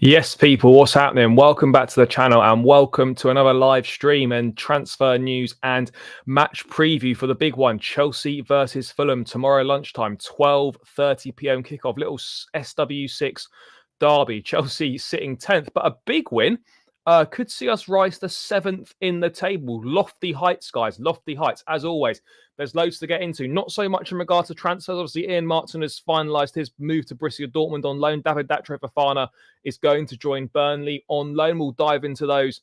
Yes, people, what's happening? Welcome back to the channel and welcome to another live stream and transfer news and match preview for the big one, Chelsea versus Fulham tomorrow lunchtime, 12:30 p.m. kickoff, little SW6 derby. Chelsea sitting 10th, but a big win could see us rise to 7th in the table. Lofty heights, guys, lofty heights. As always, there's loads to get into. Not so much in regard to transfers. Obviously, Ian Martin has finalised his move to Borussia Dortmund on loan. David Datro Fofana is going to join Burnley on loan. We'll dive into those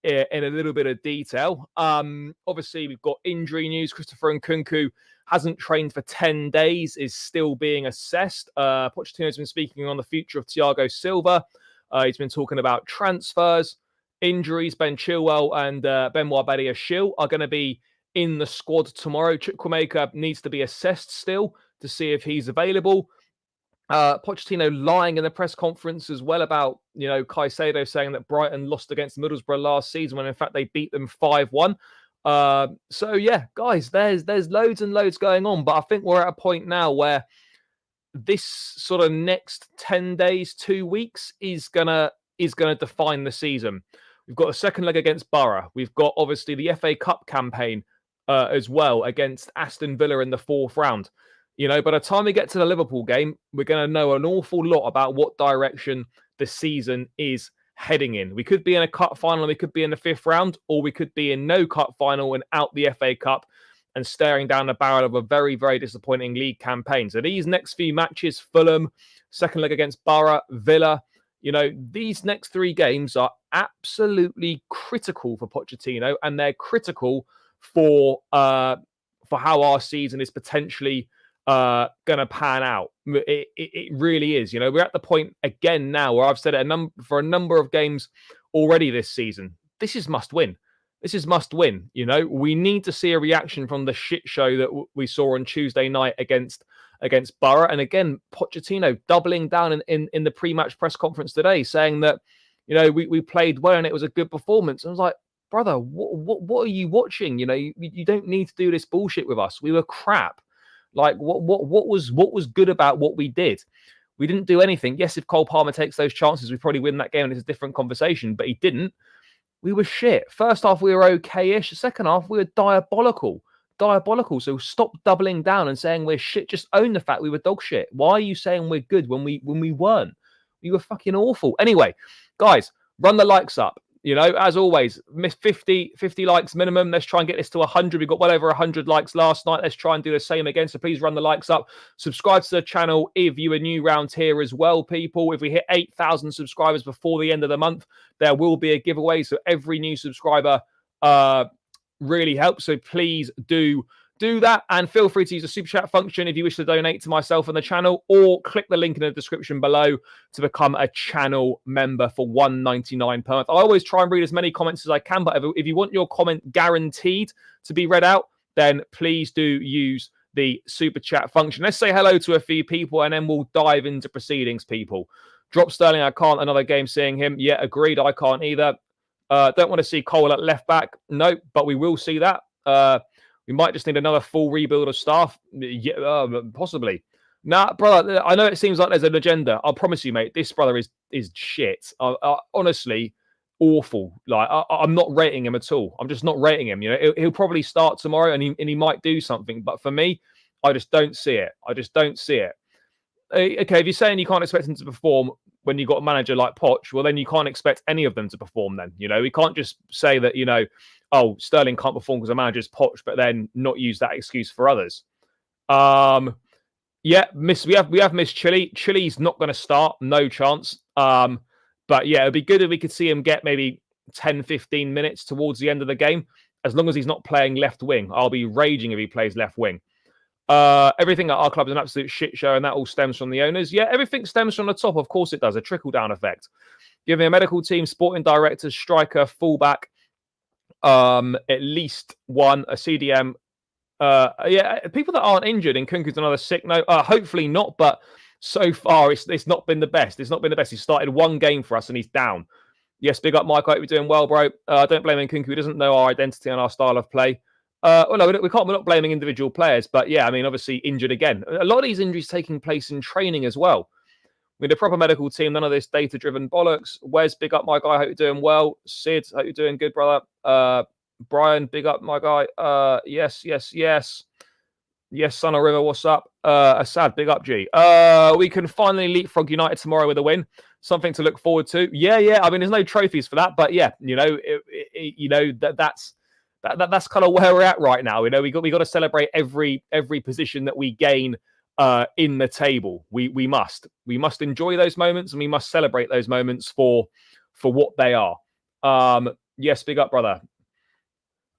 in a little bit of detail. Obviously, we've got injury news. Christopher Nkunku hasn't trained for 10 days, is still being assessed. Pochettino's been speaking on the future of Thiago Silva. He's been talking about transfers, injuries. Ben Chilwell and Benoit Badiashile are going to be in the squad tomorrow. Chukwuemeka needs to be assessed still to see if he's available. Pochettino lying in the press conference as well about, Caicedo saying that Brighton lost against Middlesbrough last season when in fact they beat them 5-1. So yeah, guys, there's loads and loads going on, but I think we're at a point now where this sort of next 10 days, 2 weeks is gonna define the season. We've got a second leg against Borough. We've got obviously the FA Cup campaign as well against Aston Villa in the 4th round. By the time we get to the Liverpool game, we're going to know an awful lot about what direction the season is heading in. We could be in a cup final, we could be in the 5th round, or we could be in no cup final and out the FA Cup and staring down the barrel of a very, very disappointing league campaign. So these next few matches, Fulham, second leg against Borough, Villa, these next 3 games are absolutely critical for Pochettino, and they're critical for how our season is potentially going to pan out. It really is. We're at the point again now where I've said it for a number of games already this season. This is must win. This is must win. We need to see a reaction from the shit show that we saw on Tuesday night against Borough. And again, Pochettino doubling down in the pre-match press conference today, saying that we played well and it was a good performance. I was like, brother, what are you watching? You don't need to do this bullshit with us. We were crap. Like what was good about what we did? We didn't do anything. Yes, if Cole Palmer takes those chances, we probably win that game and it's a different conversation, but he didn't. We were shit. First half, we were okay-ish. Second half, we were diabolical. So stop doubling down and saying we're shit. Just own the fact we were dog shit. Why are you saying we're good when we weren't? We were fucking awful. Anyway, guys, run the likes up. As always, 50 likes minimum. Let's try and get this to 100. We got well over 100 likes last night. Let's try and do the same again. So please run the likes up. Subscribe to the channel if you are new round here as well, people. If we hit 8,000 subscribers before the end of the month, there will be a giveaway. So every new subscriber really helps. So please do that, and feel free to use the super chat function if you wish to donate to myself and the channel, or click the link in the description below to become a channel member for $1.99 per month. I always try and read as many comments as I can, but if you want your comment guaranteed to be read out, then please do use the super chat function. Let's say hello to a few people and then we'll dive into proceedings, people. Drop Sterling, I can't. Another game seeing him. Yeah, agreed, I can't either. Don't want to see Cole at left back. No, but we will see that. We might just need another full rebuild of staff. Yeah, possibly. Nah, brother, I know it seems like there's an agenda. I promise you, mate, this brother is shit. Honestly, awful. Like, I'm not rating him at all. I'm just not rating him. He'll probably start tomorrow and he might do something. But for me, I just don't see it. Okay, if you're saying you can't expect him to perform when you've got a manager like Poch, well, then you can't expect any of them to perform then. We can't just say that, oh, Sterling can't perform because the manager's Poch, but then not use that excuse for others. Yeah, we have missed Chile. Chile's not going to start, no chance. But yeah, it'd be good if we could see him get maybe 10, 15 minutes towards the end of the game. As long as he's not playing left wing, I'll be raging if he plays left wing. Everything at our club is an absolute shit show, and that all stems from the owners. Yeah, everything stems from the top. Of course it does. A trickle-down effect. Give me a medical team, sporting director, striker, fullback, at least one, a CDM. Yeah, people that aren't injured. Nkunku's another sick note. Hopefully not, but so far it's not been the best. It's not been the best. He started 1 game for us and he's down. Yes, big up, Mike. I hope you're doing well, bro. Don't blame Nkunku. He doesn't know our identity and our style of play. Well, no, we can't. We're not blaming individual players, but yeah, I mean, obviously injured again. A lot of these injuries taking place in training as well. We need a proper medical team. None of this data-driven bollocks. Wes, big up my guy. Hope you're doing well. Sid, hope you're doing good, brother. Brian, big up my guy. Yes. Yes, Son of River, what's up? Assad, big up, G. We can finally leapfrog United tomorrow with a win. Something to look forward to. Yeah. I mean, there's no trophies for that, but yeah, that's kind of where we're at right now. We got to celebrate every position that we gain in the table. We must enjoy those moments, and we must celebrate those moments for what they are. Yes, big up, brother.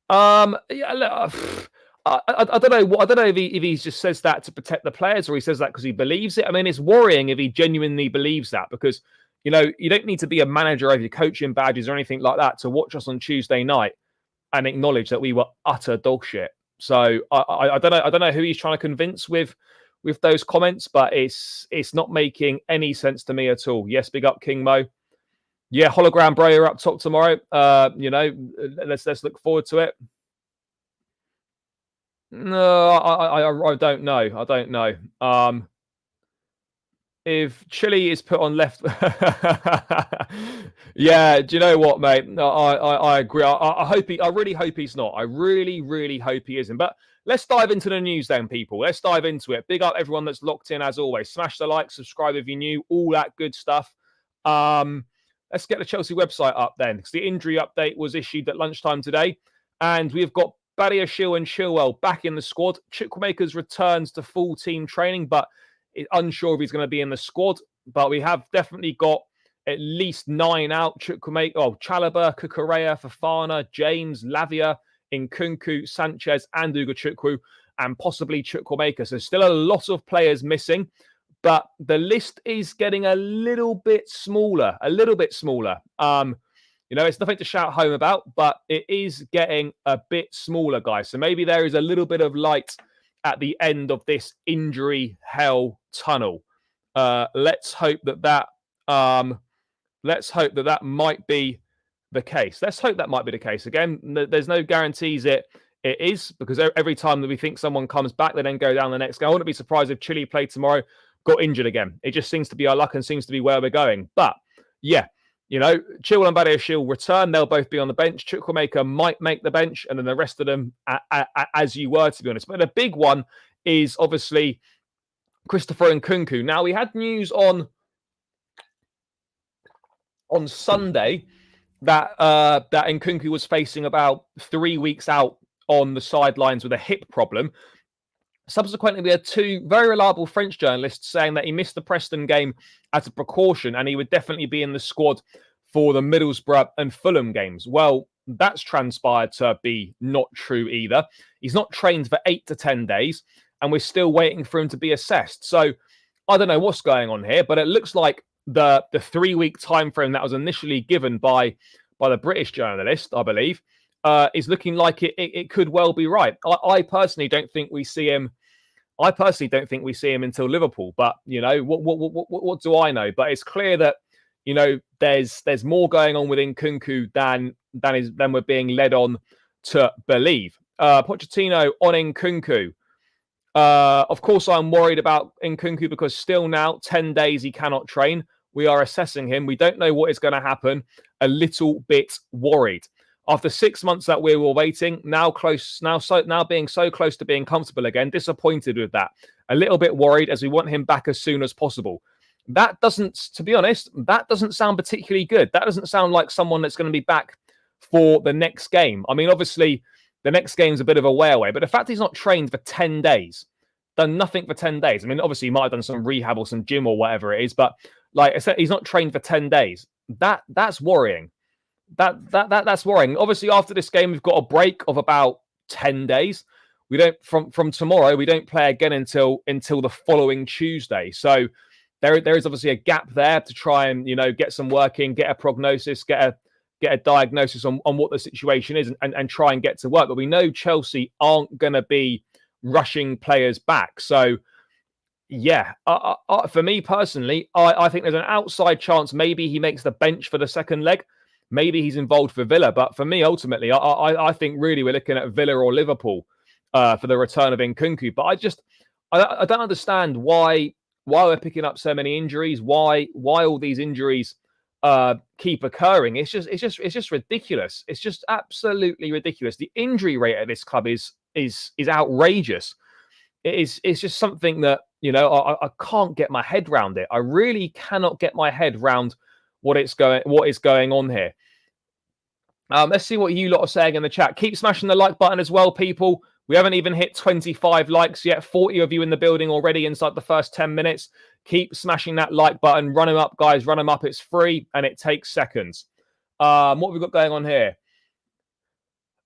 Yeah, look, I don't know. I don't know if he just says that to protect the players, or he says that because he believes it. I mean, it's worrying if he genuinely believes that, because you don't need to be a manager over your coaching badges or anything like that to watch us on Tuesday night and acknowledge that we were utter dog shit. So I don't know who he's trying to convince with those comments, but it's not making any sense to me at all. Yes, big up King Mo. Yeah, hologram Brayer up top tomorrow. Let's look forward to it. No, I don't know. I don't know. If Chile is put on left, yeah. Do you know what, mate? No, I agree. I really hope he's not. I really hope he isn't. But let's dive into the news then, people. Let's dive into it. Big up everyone that's locked in as always. Smash the like, subscribe if you're new, all that good stuff. Let's get the Chelsea website up then, because the injury update was issued at lunchtime today, and we've got Badiashile and Chilwell back in the squad. Chukwuemeka's returns to full team training, but unsure if he's going to be in the squad. But we have definitely got at least 9 out. Chukwuemeka, Chalobah, Kukurea, Fofana, James, Lavia, Nkunku, Sanchez, and Ugochukwu, and possibly Chukwuemeka. So still a lot of players missing, but the list is getting a little bit smaller. It's nothing to shout home about, but it is getting a bit smaller, guys. So maybe there is a little bit of light at the end of this injury hell tunnel. Let's hope that might be the case. Let's hope that might be the case. Again, there's no guarantees it is, because every time that we think someone comes back, they then go down the next game. I wouldn't be surprised if Chile played tomorrow, got injured again. It just seems to be our luck and seems to be where we're going. But yeah, Chilwell and Badiashile return. They'll both be on the bench. Chukwuemeka might make the bench, and then the rest of them, as you were, to be honest. But the big one is obviously Christopher Nkunku. Now, we had news on Sunday that Nkunku was facing about 3 weeks out on the sidelines with a hip problem. Subsequently, we had 2 very reliable French journalists saying that he missed the Preston game as a precaution and he would definitely be in the squad for the Middlesbrough and Fulham games. Well, that's transpired to be not true either. He's not trained for 8 to 10 days, and we're still waiting for him to be assessed. So I don't know what's going on here, but it looks like the 3-week time frame that was initially given by the British journalist, I believe, is looking like it could well be right. I personally don't think we see him. Until Liverpool, but what do I know? But it's clear that there's more going on with Nkunku than we're being led on to believe. Pochettino on Nkunku. Of course, I'm worried about Nkunku because still now 10 days he cannot train. We are assessing him. We don't know what is going to happen. A little bit worried. After 6 months that we were waiting, now being so close to being comfortable again, disappointed with that. A little bit worried as we want him back as soon as possible. To be honest, that doesn't sound particularly good. That doesn't sound like someone that's going to be back for the next game. I mean, obviously, the next game's a bit of a way away, but the fact he's not trained for 10 days, done nothing for 10 days. I mean, obviously, he might have done some rehab or some gym or whatever it is, but like I said, he's not trained for 10 days. That's worrying. That's worrying. Obviously, after this game, we've got a break of about 10 days. We don't from tomorrow. We don't play again until the following Tuesday. So there is obviously a gap there to try and get some work in, get a prognosis, get a diagnosis on what the situation is, and try and get to work. But we know Chelsea aren't going to be rushing players back. So yeah, for me personally, I think there's an outside chance maybe he makes the bench for the second leg. Maybe he's involved for Villa, but for me, ultimately, I think really we're looking at Villa or Liverpool for the return of Nkunku. But I don't understand why why we're picking up so many injuries, why all these injuries keep occurring. It's just ridiculous. It's just absolutely ridiculous. The injury rate at this club is outrageous. It's just something that, you know, I can't get my head around it. I really cannot get my head around what is going on here. Let's see what you lot are saying in the chat. Keep smashing the like button as well, people. We haven't even hit 25 likes yet. 40 of you in the building already inside the first 10 minutes. Keep smashing that like button. Run them up, guys. Run them up. It's free and it takes seconds. What have we got going on here?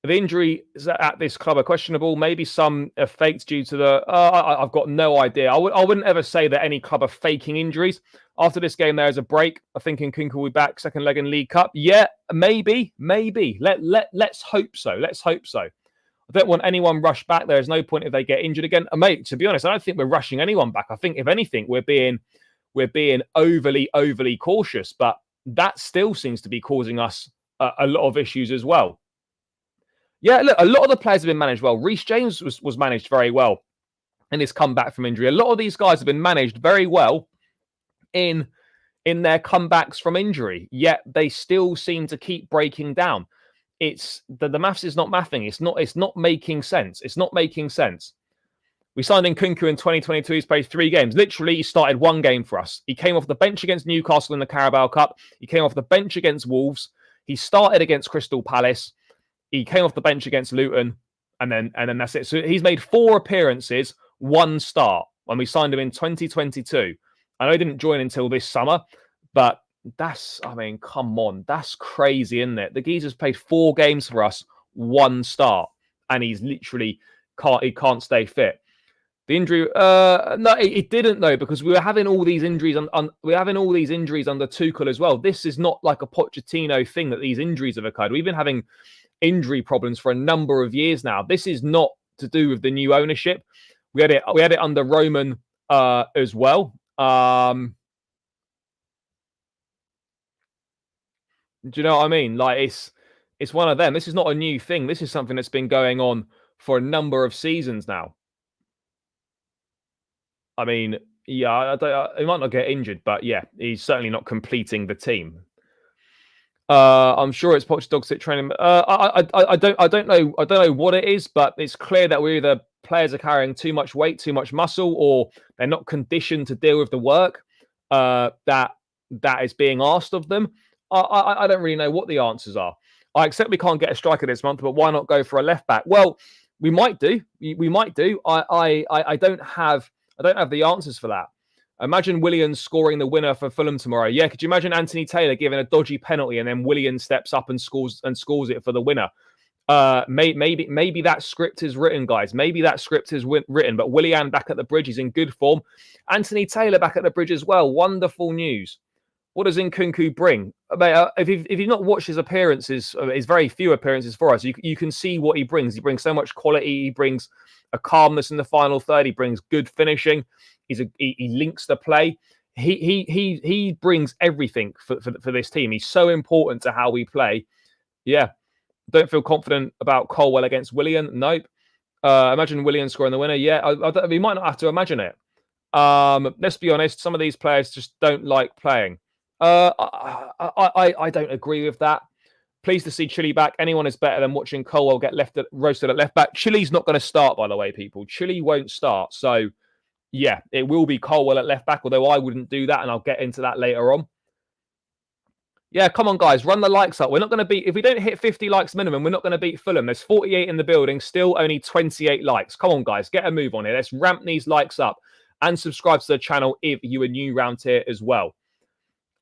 The injuries at this club are questionable. Maybe some are faked due to the... I've got no idea. I wouldn't ever say that any club are faking injuries. After this game, there is a break. I think Nkunku will be back second leg in League Cup. Yeah, maybe. Let's hope so. Let's hope so. I don't want anyone rushed back. There is no point if they get injured again. And mate, to be honest, I don't think we're rushing anyone back. I think, if anything, we're being overly cautious. But that still seems to be causing us a lot of issues as well. Yeah, look, a lot of the players have been managed well. Reece James was managed very well in his comeback from injury. A lot of these guys have been managed very well in their comebacks from injury, yet they still seem to keep breaking down. It's the maths is not mathing. It's not making sense. It's not making sense. We signed Nkunku in 2022. He's played 3 games. Literally, he started 1 game for us. He came off the bench against Newcastle in the Carabao Cup. He came off the bench against Wolves. He started against Crystal Palace. He came off the bench against Luton, and then that's it. So he's made 4 appearances, 1 start when we signed him in 2022. I know he didn't join until this summer, but come on. That's crazy, isn't it? The geezer's played 4 games for us, 1 start, and he's literally can't stay fit. The injury, no, it didn't though, because we were having all these injuries we're having all these injuries under Tuchel as well. This is not like a Pochettino thing that these injuries have occurred. We've been having injury problems for a number of years now. This is not to do with the new ownership. We had it under Roman as well. Do you know what I mean? Like, it's one of them. This is not a new thing. This is something that's been going on for a number of seasons now. I mean, yeah, he might not get injured, but yeah, he's certainly not completing the team. I'm sure it's Poch dog sit training. I don't know what it is, but it's clear that we're either players are carrying too much weight, too much muscle, or they're not conditioned to deal with the work that is being asked of them. I don't really know what the answers are. I accept we can't get a striker this month, but why not go for a left back? Well, we might do. We might do. I don't have the answers for that. Imagine Willian scoring the winner for Fulham tomorrow. Yeah, could you imagine Anthony Taylor giving a dodgy penalty and then Willian steps up and scores it for the winner? Maybe that script is written, guys. Maybe that script is written. But Willian back at the bridge is in good form. Anthony Taylor back at the bridge as well. Wonderful news. What does Nkunku bring? If you've not watched his appearances, his very few appearances for us, you can see what he brings. He brings so much quality. He brings a calmness in the final third. He brings good finishing. He links the play. He brings everything for this team. He's so important to how we play. Yeah. Don't feel confident about Chilwell against Willian. Nope. Imagine Willian scoring the winner. Yeah, we might not have to imagine it. Let's be honest. Some of these players just don't like playing. I don't agree with that. Pleased to see Chile back. Anyone is better than watching Chilwell get roasted at left back. Chile's not going to start, by the way, people. Chile won't start. So, yeah, it will be Chilwell at left back, although I wouldn't do that, and I'll get into that later on. Yeah, come on, guys. Run the likes up. We're not going to beat... If we don't hit 50 likes minimum, we're not going to beat Fulham. There's 48 in the building, still only 28 likes. Come on, guys. Get a move on here. Let's ramp these likes up and subscribe to the channel if you are new around here as well.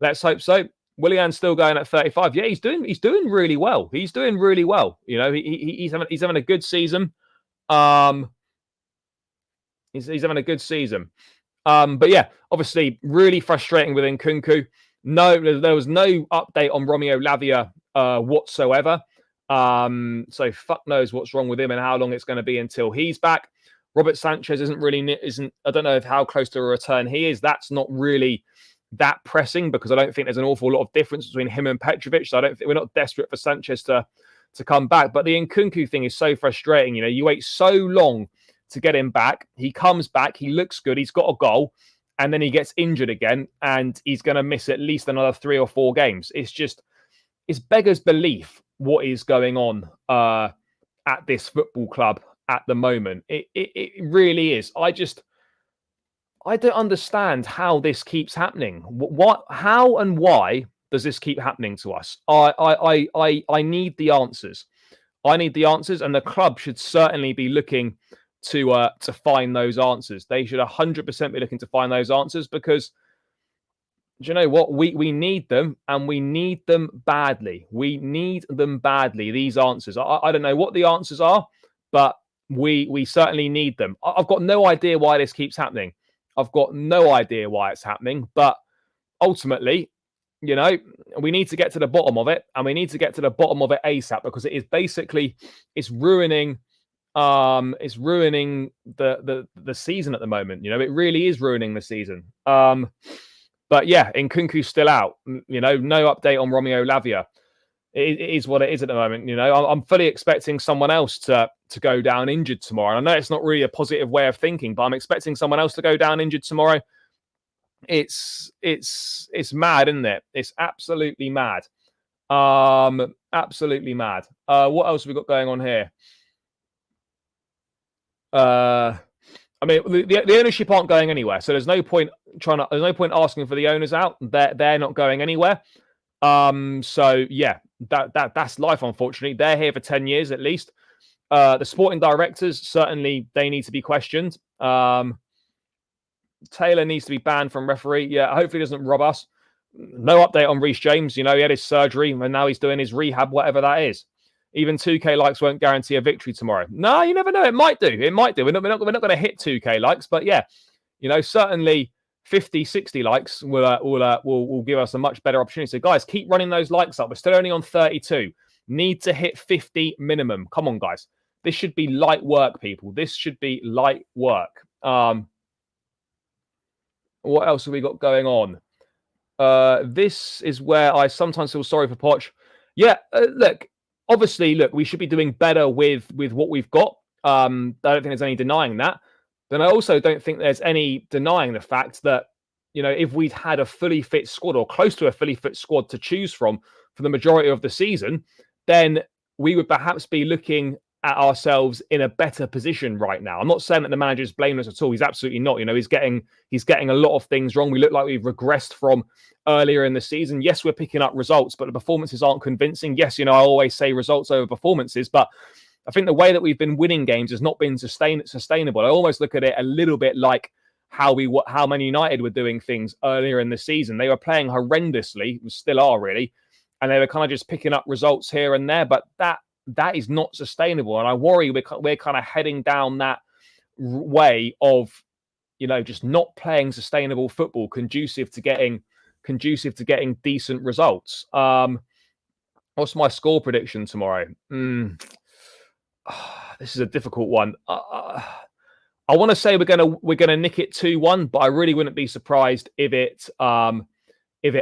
Let's hope so. Willian's still going at 35. Yeah, he's doing really well. He's doing really well. You know, he's having a good season. He's having a good season. But yeah, obviously really frustrating with Nkunku. No, there was no update on Romeo Lavia whatsoever. So fuck knows what's wrong with him and how long it's going to be until he's back. Robert Sanchez isn't. I don't know how close to a return he is. That's not really that pressing because I don't think there's an awful lot of difference between him and Petrovic. So I don't think we're not desperate for Sanchez to come back. But the Nkunku thing is so frustrating. You know, you wait so long to get him back. He comes back. He looks good. He's got a goal. and then he gets injured again, and he's going to miss at least another 3 or 4 games. It's beggars belief what is going on at this football club at the moment. It really is. I don't understand how this keeps happening. How and why does this keep happening to us? I need the answers. I need the answers, and the club should certainly be looking to find those answers. They should 100% be looking to find those answers, because do you know what? We need them, and we need them badly. We need them badly, these answers. I don't know what the answers are, but we certainly need them. I've got no idea why this keeps happening. I've got no idea why it's happening, but ultimately, you know, we need to get to the bottom of it, and we need to get to the bottom of it ASAP, because it is basically, it's ruining the season at the moment. You know, it really is ruining the season. But yeah, Nkunku's still out. You know, no update on Romeo Lavia. It is what it is at the moment. You know, I'm fully expecting someone else to go down injured tomorrow. And I know it's not really a positive way of thinking, but I'm expecting someone else to go down injured tomorrow. It's mad, isn't it? It's absolutely mad. Absolutely mad. What else have we got going on here? I mean, the ownership aren't going anywhere, so there's no point asking for the owners out. They're not going anywhere. So yeah, that's life. Unfortunately, they're here for 10 years at least. The sporting directors, certainly they need to be questioned. Taylor needs to be banned from referee. Yeah, hopefully he doesn't rob us. No update on Reece James. You know, he had his surgery and now he's doing his rehab, whatever that is. Even 2K likes won't guarantee a victory tomorrow. No, you never know. It might do. It might do. We're not going to hit 2K likes, but yeah, you know, certainly 50, 60 likes will give us a much better opportunity. So guys, keep running those likes up. We're still only on 32. Need to hit 50 minimum. Come on, guys. This should be light work, people. This should be light work. What else have we got going on? This is where I sometimes feel sorry for Poch. Yeah, look, obviously, we should be doing better with what we've got. I don't think there's any denying that. Then I also don't think there's any denying the fact that, you know, if we'd had a fully fit squad or close to a fully fit squad to choose from for the majority of the season, then we would perhaps be looking at ourselves in a better position right now. I'm not saying that the manager is blameless at all. He's absolutely not. You know, he's getting a lot of things wrong. We look like we've regressed from earlier in the season. Yes, we're picking up results, but the performances aren't convincing. Yes, you know, I always say results over performances, but I think the way that we've been winning games has not been sustainable. I almost look at it a little bit like how Man United were doing things earlier in the season. They were playing horrendously, still are really, and they were kind of just picking up results here and there, but that is not sustainable. And I worry we're kind of heading down that way of, you know, just not playing sustainable football, conducive to getting decent results. What's my score prediction tomorrow? This is a difficult one. I want to say we're gonna nick it 2-1, but I really wouldn't be surprised if it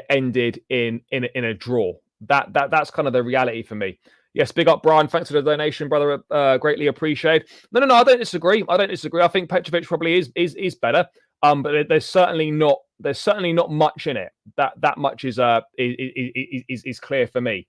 ended in a draw. That's kind of the reality for me. Yes, big up, Brian. Thanks for the donation, brother. Greatly appreciated. No, I don't disagree. I think Petrovic probably is better. But there's certainly not much in it. That much is clear for me.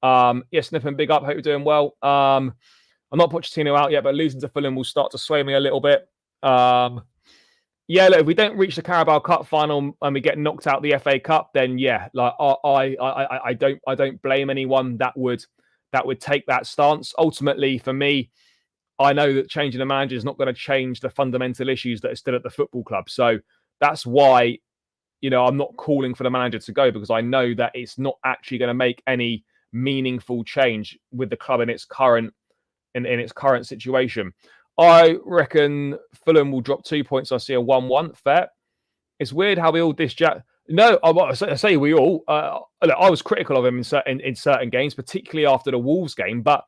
Yes, Snip and big up. Hope you're doing well. I'm not Pochettino out yet, but losing to Fulham will start to sway me a little bit. Yeah, look, if we don't reach the Carabao Cup final and we get knocked out the FA Cup, then yeah, like I don't blame anyone that would take that stance. Ultimately, for me, I know that changing the manager is not going to change the fundamental issues that are still at the football club. So that's why, you know, I'm not calling for the manager to go, because I know that it's not actually going to make any meaningful change with the club in its current situation. I reckon Fulham will drop 2 points. I see a 1-1. Fair. It's weird how we all disjack. No, I say we all. I was critical of him in certain games, particularly after the Wolves game. But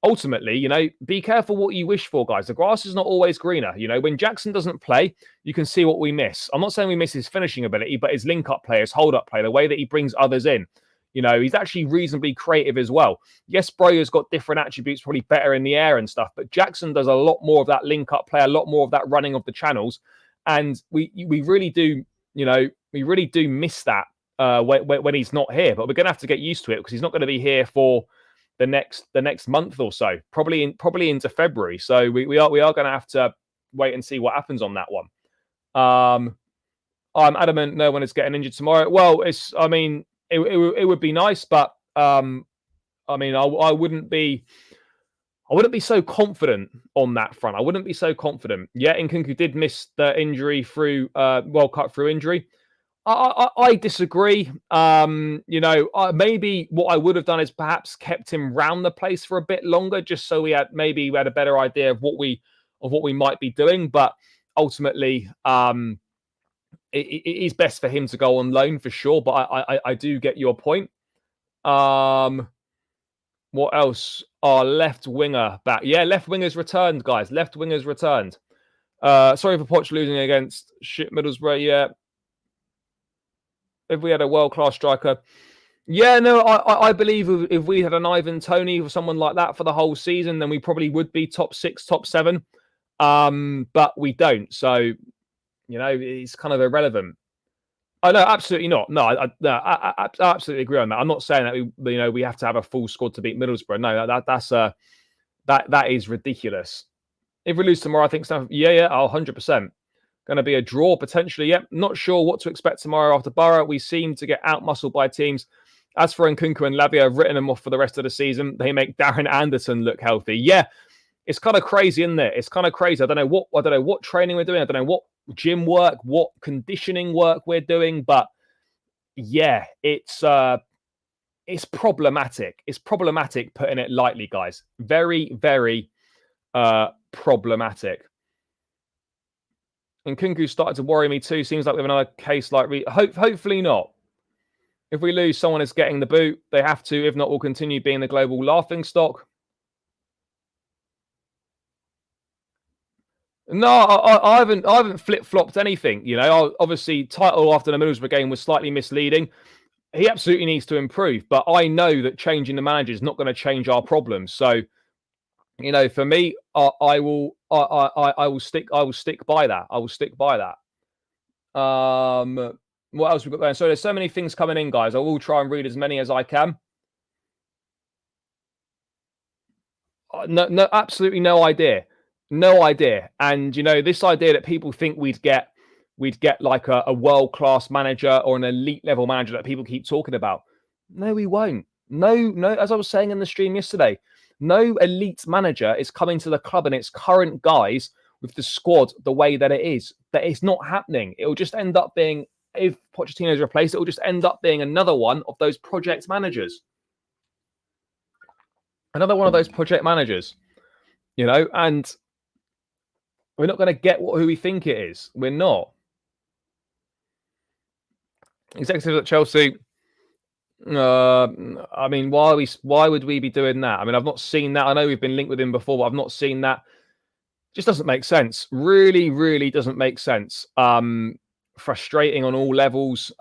ultimately, you know, be careful what you wish for, guys. The grass is not always greener. You know, when Jackson doesn't play, you can see what we miss. I'm not saying we miss his finishing ability, but his link-up play, his hold-up play, the way that he brings others in. You know, he's actually reasonably creative as well. Yes, Broyer's got different attributes, probably better in the air and stuff, but Jackson does a lot more of that link-up play, a lot more of that running of the channels. And we really do we really do miss that when he's not here. But we're going to have to get used to it because he's not going to be here for the next month or so, probably into February. So we are going to have to wait and see what happens on that one. I'm adamant no one is getting injured tomorrow. Well, it would be nice, but I wouldn't be so confident on that front. I wouldn't be so confident. Yeah, Nkunku did miss the injury through World Cup through injury. I disagree. Maybe what I would have done is perhaps kept him round the place for a bit longer, just so we had a better idea of what we might be doing. But ultimately, it is best for him to go on loan for sure. But I do get your point. What else? Our left winger back. Yeah, left winger's returned, guys. Left winger's returned. Sorry for Poch losing against Middlesbrough. Yeah. If we had a world-class striker. Yeah, no, I believe if we had an Ivan Toney or someone like that for the whole season, then we probably would be top 6, top 7. But we don't. So, it's kind of irrelevant. Oh, no, absolutely not. No, I absolutely agree on that. I'm not saying that we have to have a full squad to beat Middlesbrough. No, that is ridiculous. If we lose tomorrow, I think so. Yeah, 100%. Going to be a draw potentially. Yep. Not sure what to expect tomorrow after Borough. We seem to get outmuscled by teams. As for Nkunku and Lavia, I've written them off for the rest of the season. They make Darren Anderson look healthy. Yeah, it's kind of crazy, isn't it? It's kind of crazy. I don't know what training we're doing. I don't know what gym work, what conditioning work we're doing. But yeah, it's problematic. It's problematic, putting it lightly, guys. Very, very problematic. And Nkunku started to worry me too. Seems like we have another case like... Hopefully not. If we lose, someone is getting the boot. They have to. If not, we'll continue being the global laughingstock. No, I haven't flip-flopped anything. Obviously, title after the Middlesbrough game was slightly misleading. He absolutely needs to improve. But I know that changing the manager is not going to change our problems. So... for me, I will stick by that. I will stick by that. What else we got going? So there's so many things coming in, guys. I will try and read as many as I can. No, absolutely no idea. No idea. And this idea that people think we'd get like a world-class manager or an elite level manager that people keep talking about. No, we won't. No. As I was saying in the stream yesterday, no elite manager is coming to the club and its current guys with the squad the way that it is. That it's not happening. It will just end up being, if Pochettino is replaced, it will just end up being another one of those project managers. Another one of those project managers, and we're not going to get who we think it is. We're not. Executives at Chelsea. Why would we be doing that? I've not seen that. I know we've been linked with him before, but I've not seen that. Just doesn't make sense. Really, really doesn't make sense. Frustrating on all levels.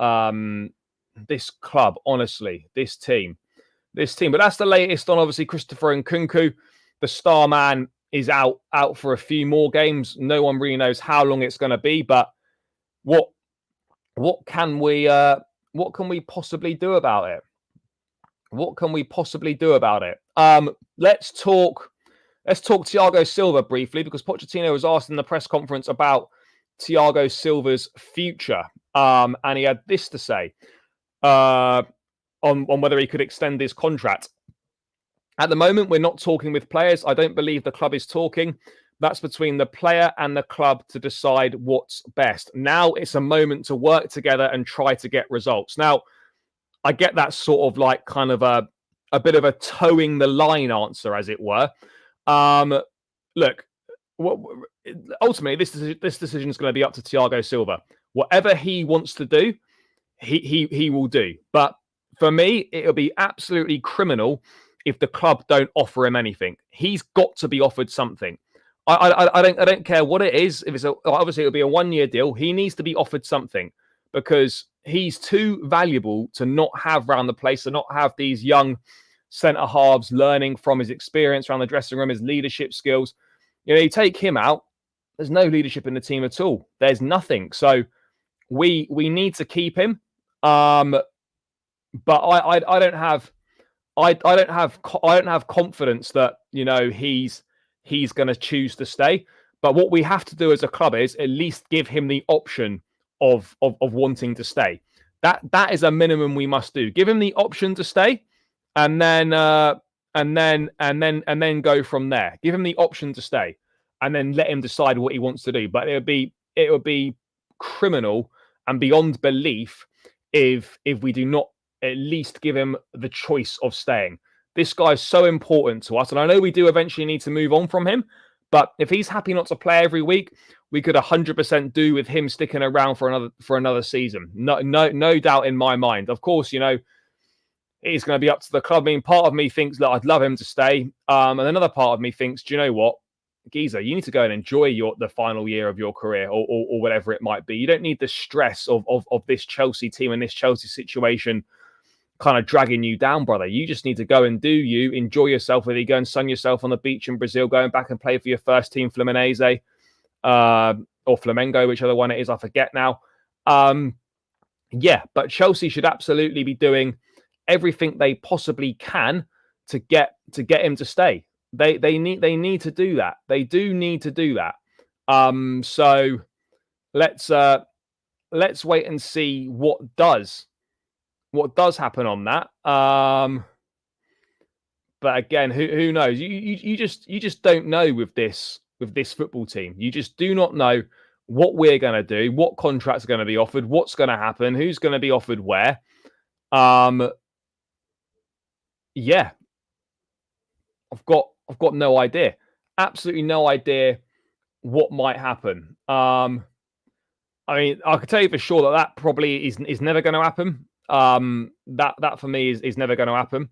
This club, honestly, this team. But that's the latest on obviously Christopher Nkunku. The star man is out for a few more games. No one really knows how long it's going to be. But what can we possibly do about it? What can we possibly do about it? Let's talk Thiago Silva briefly, because Pochettino was asked in the press conference about Thiago Silva's future. And he had this to say on whether he could extend his contract. At the moment, we're not talking with players. I don't believe the club is talking. That's between the player and the club to decide what's best. Now it's a moment to work together and try to get results. Now, I get that sort of like kind of a bit of a towing the line answer, as it were. Look, ultimately, this decision is going to be up to Thiago Silva. Whatever he wants to do, he will do. But for me, it'll be absolutely criminal if the club don't offer him anything. He's got to be offered something. I don't care what it is. If it's obviously it'll be a 1-year deal. He needs to be offered something because he's too valuable to not have around the place, to not have these young centre halves learning from his experience around the dressing room, his leadership skills. You take him out, there's no leadership in the team at all. There's nothing. So we need to keep him. But I don't have I don't have confidence that he's going to choose to stay. But what we have to do as a club is at least give him the option of wanting to stay. That is a minimum we must do. Give him the option to stay, and then go from there. Give him the option to stay, and then let him decide what he wants to do. But it would be criminal and beyond belief if we do not at least give him the choice of staying. This guy's so important to us, and I know we do eventually need to move on from him. But if he's happy not to play every week, we could 100% do with him sticking around for another season. No doubt in my mind. Of course, it's going to be up to the club. I mean, part of me thinks that I'd love him to stay, and another part of me thinks, do you know what, Geezer, you need to go and enjoy the final year of your career, or whatever it might be. You don't need the stress of this Chelsea team and this Chelsea situation kind of dragging you down, brother. You just need to go and do you, enjoy yourself, whether you go and sun yourself on the beach in Brazil, going back and play for your first team, Fluminense, or Flamengo, whichever one it is, I forget now. But Chelsea should absolutely be doing everything they possibly can to get him to stay. They need to do that. They do need to do that. So let's wait and see what does happen on that. But again, who knows? You just don't know with this football team. You just do not know what we're going to do, what contracts are going to be offered, what's going to happen, who's going to be offered where. Yeah, I've got no idea. Absolutely no idea what might happen. I mean, I can tell you for sure that probably is never going to happen. That for me is never going to happen.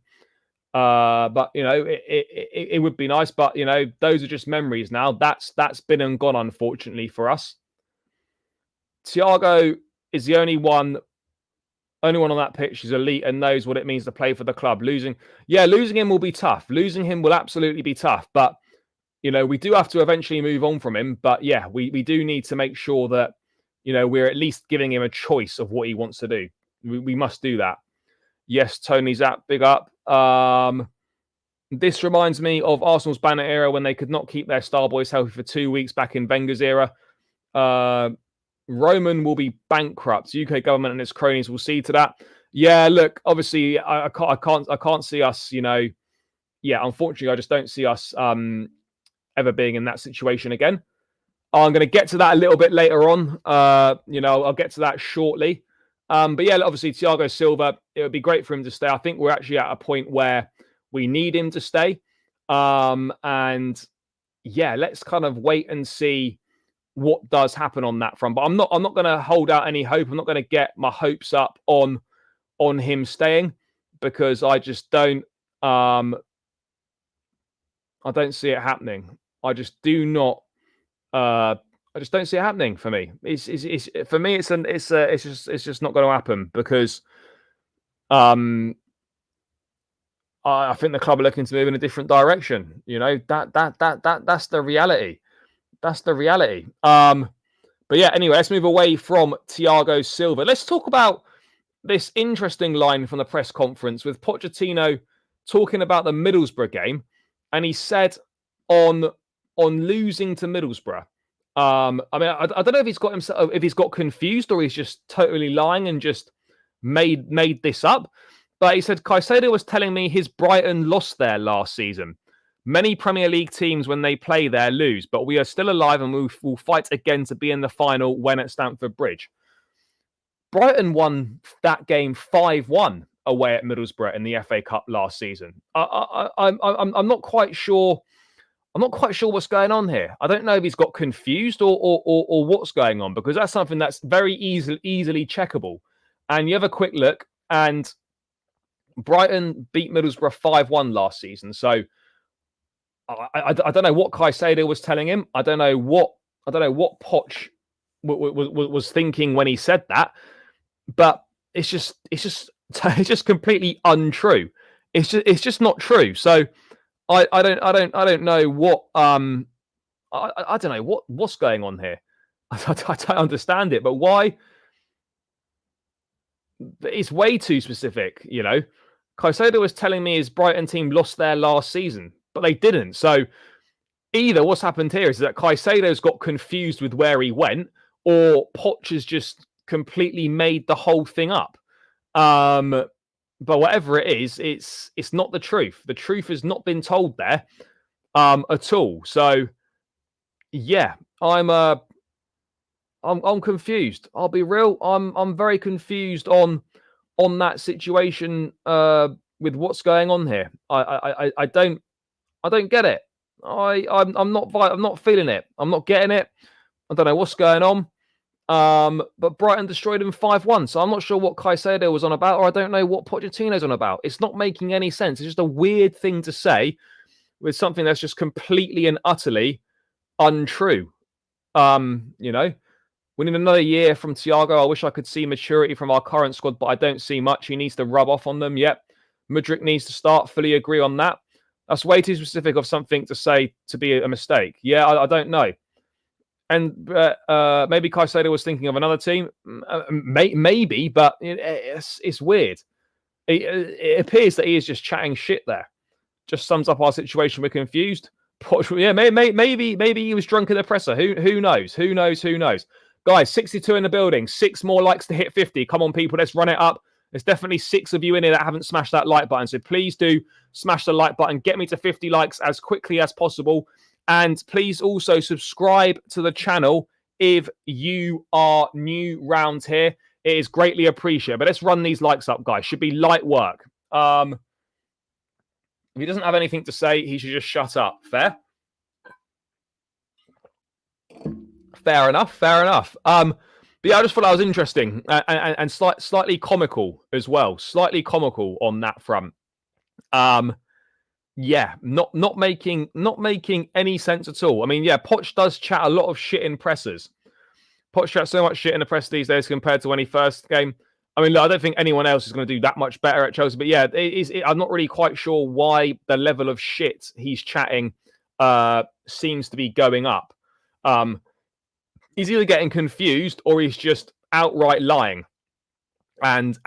But it would be nice. But those are just memories now. That's been and gone, unfortunately for us. Thiago is the only one on that pitch who's elite and knows what it means to play for the club. Losing him will be tough. Losing him will absolutely be tough. But we do have to eventually move on from him. But yeah, we do need to make sure that we're at least giving him a choice of what he wants to do. We must do that. Yes, Tony Zapp, big up. This reminds me of Arsenal's banner era when they could not keep their star boys healthy for 2 weeks back in Wenger's era. Roman will be bankrupt. UK government and its cronies will see to that. Yeah, look, obviously, I can't see us. Unfortunately, I just don't see us ever being in that situation again. I'm going to get to that a little bit later on. I'll get to that shortly. But yeah, obviously, Thiago Silva, it would be great for him to stay. I think we're actually at a point where we need him to stay. And yeah, let's kind of wait and see what does happen on that front. But I'm not going to hold out any hope. I'm not going to get my hopes up on him staying, because I just don't I don't see it happening. I just do not I just don't see it happening for me. It's for me it's just not going to happen, because I think the club are looking to move in a different direction. That's the reality. That's the reality. But yeah, anyway, let's move away from Thiago Silva. Let's talk about this interesting line from the press conference with Pochettino talking about the Middlesbrough game, and he said on losing to Middlesbrough. I mean, I don't know if he's got confused or he's just totally lying and just made this up. But he said Caicedo was telling me his Brighton lost there last season. Many Premier League teams, when they play there, lose, but we are still alive and we will fight again to be in the final when at Stamford Bridge. Brighton won that game 5-1 away at Middlesbrough in the FA Cup last season. I'm not quite sure. I'm not quite sure what's going on here. I don't know if he's got confused or what's going on, because that's something that's very easily checkable. And you have a quick look, and Brighton beat Middlesbrough 5-1 last season. So I don't know what Caicedo was telling him. I don't know what Poch was thinking when he said that. But it's just completely untrue. It's just not true. So I don't know what I don't know what's going on here. I don't understand it. But why it's way too specific, you know. Caicedo was telling me his Brighton team lost their last season, but they didn't. So either what's happened here is that Caicedo's got confused with where he went, or Poch has just completely made the whole thing up. But whatever it is, it's not the truth. The truth has not been told there at all. So yeah, I'm confused. I'll be real. I'm very confused on that situation with what's going on here. I don't get it. I'm not feeling it. I'm not getting it. I don't know what's going on. But Brighton destroyed him 5-1. So I'm not sure what Caicedo was on about, or I don't know what Pochettino's on about. It's not making any sense. It's just a weird thing to say with something that's just completely and utterly untrue. You know, we need another year from Thiago. I wish I could see maturity from our current squad, but I don't see much. He needs to rub off on them. Yep. Mudryk needs to start. Fully agree on that. That's way too specific of something to say to be a mistake. Yeah, I don't know. And maybe Caicedo was thinking of another team. Maybe, but it's weird. It appears that he is just chatting shit there. Just sums up our situation. We're confused. Yeah, maybe he was drunk in the presser. Who knows? Who knows? Guys, 62 in the building. 6 more likes to hit 50. Come on, people. Let's run it up. There's definitely 6 of you in here that haven't smashed that like button. So please do smash the like button. Get me to 50 likes as quickly as possible. And please also subscribe to the channel if you are new round here. It is greatly appreciated. But let's run these likes up, guys. Should be light work. If he doesn't have anything to say, he should just shut up. Fair? Fair enough. But yeah, I just thought that was interesting and slightly comical as well. Slightly comical on that front. Yeah, not making any sense at all. I mean, yeah, Poch does chat a lot of shit in pressers. Poch chats so much shit in the press these days compared to when he first came. I mean, look, I don't think anyone else is going to do that much better at Chelsea. But yeah, I'm not really quite sure why the level of shit he's chatting seems to be going up. He's either getting confused or he's just outright lying and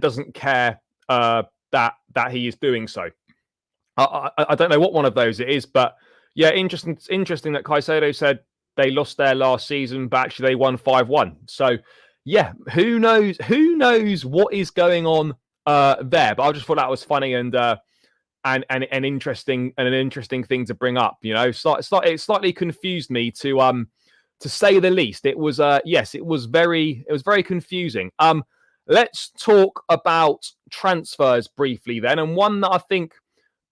doesn't care that he is doing so. I don't know what one of those it is, but yeah, interesting that Caicedo said they lost their last season, but actually they won 5-1. So yeah, who knows what is going on there? But I just thought that was funny and interesting, and an interesting thing to bring up. You know, it slightly confused me to say the least. It was yes, it was very confusing. Let's talk about transfers briefly then, and one that I think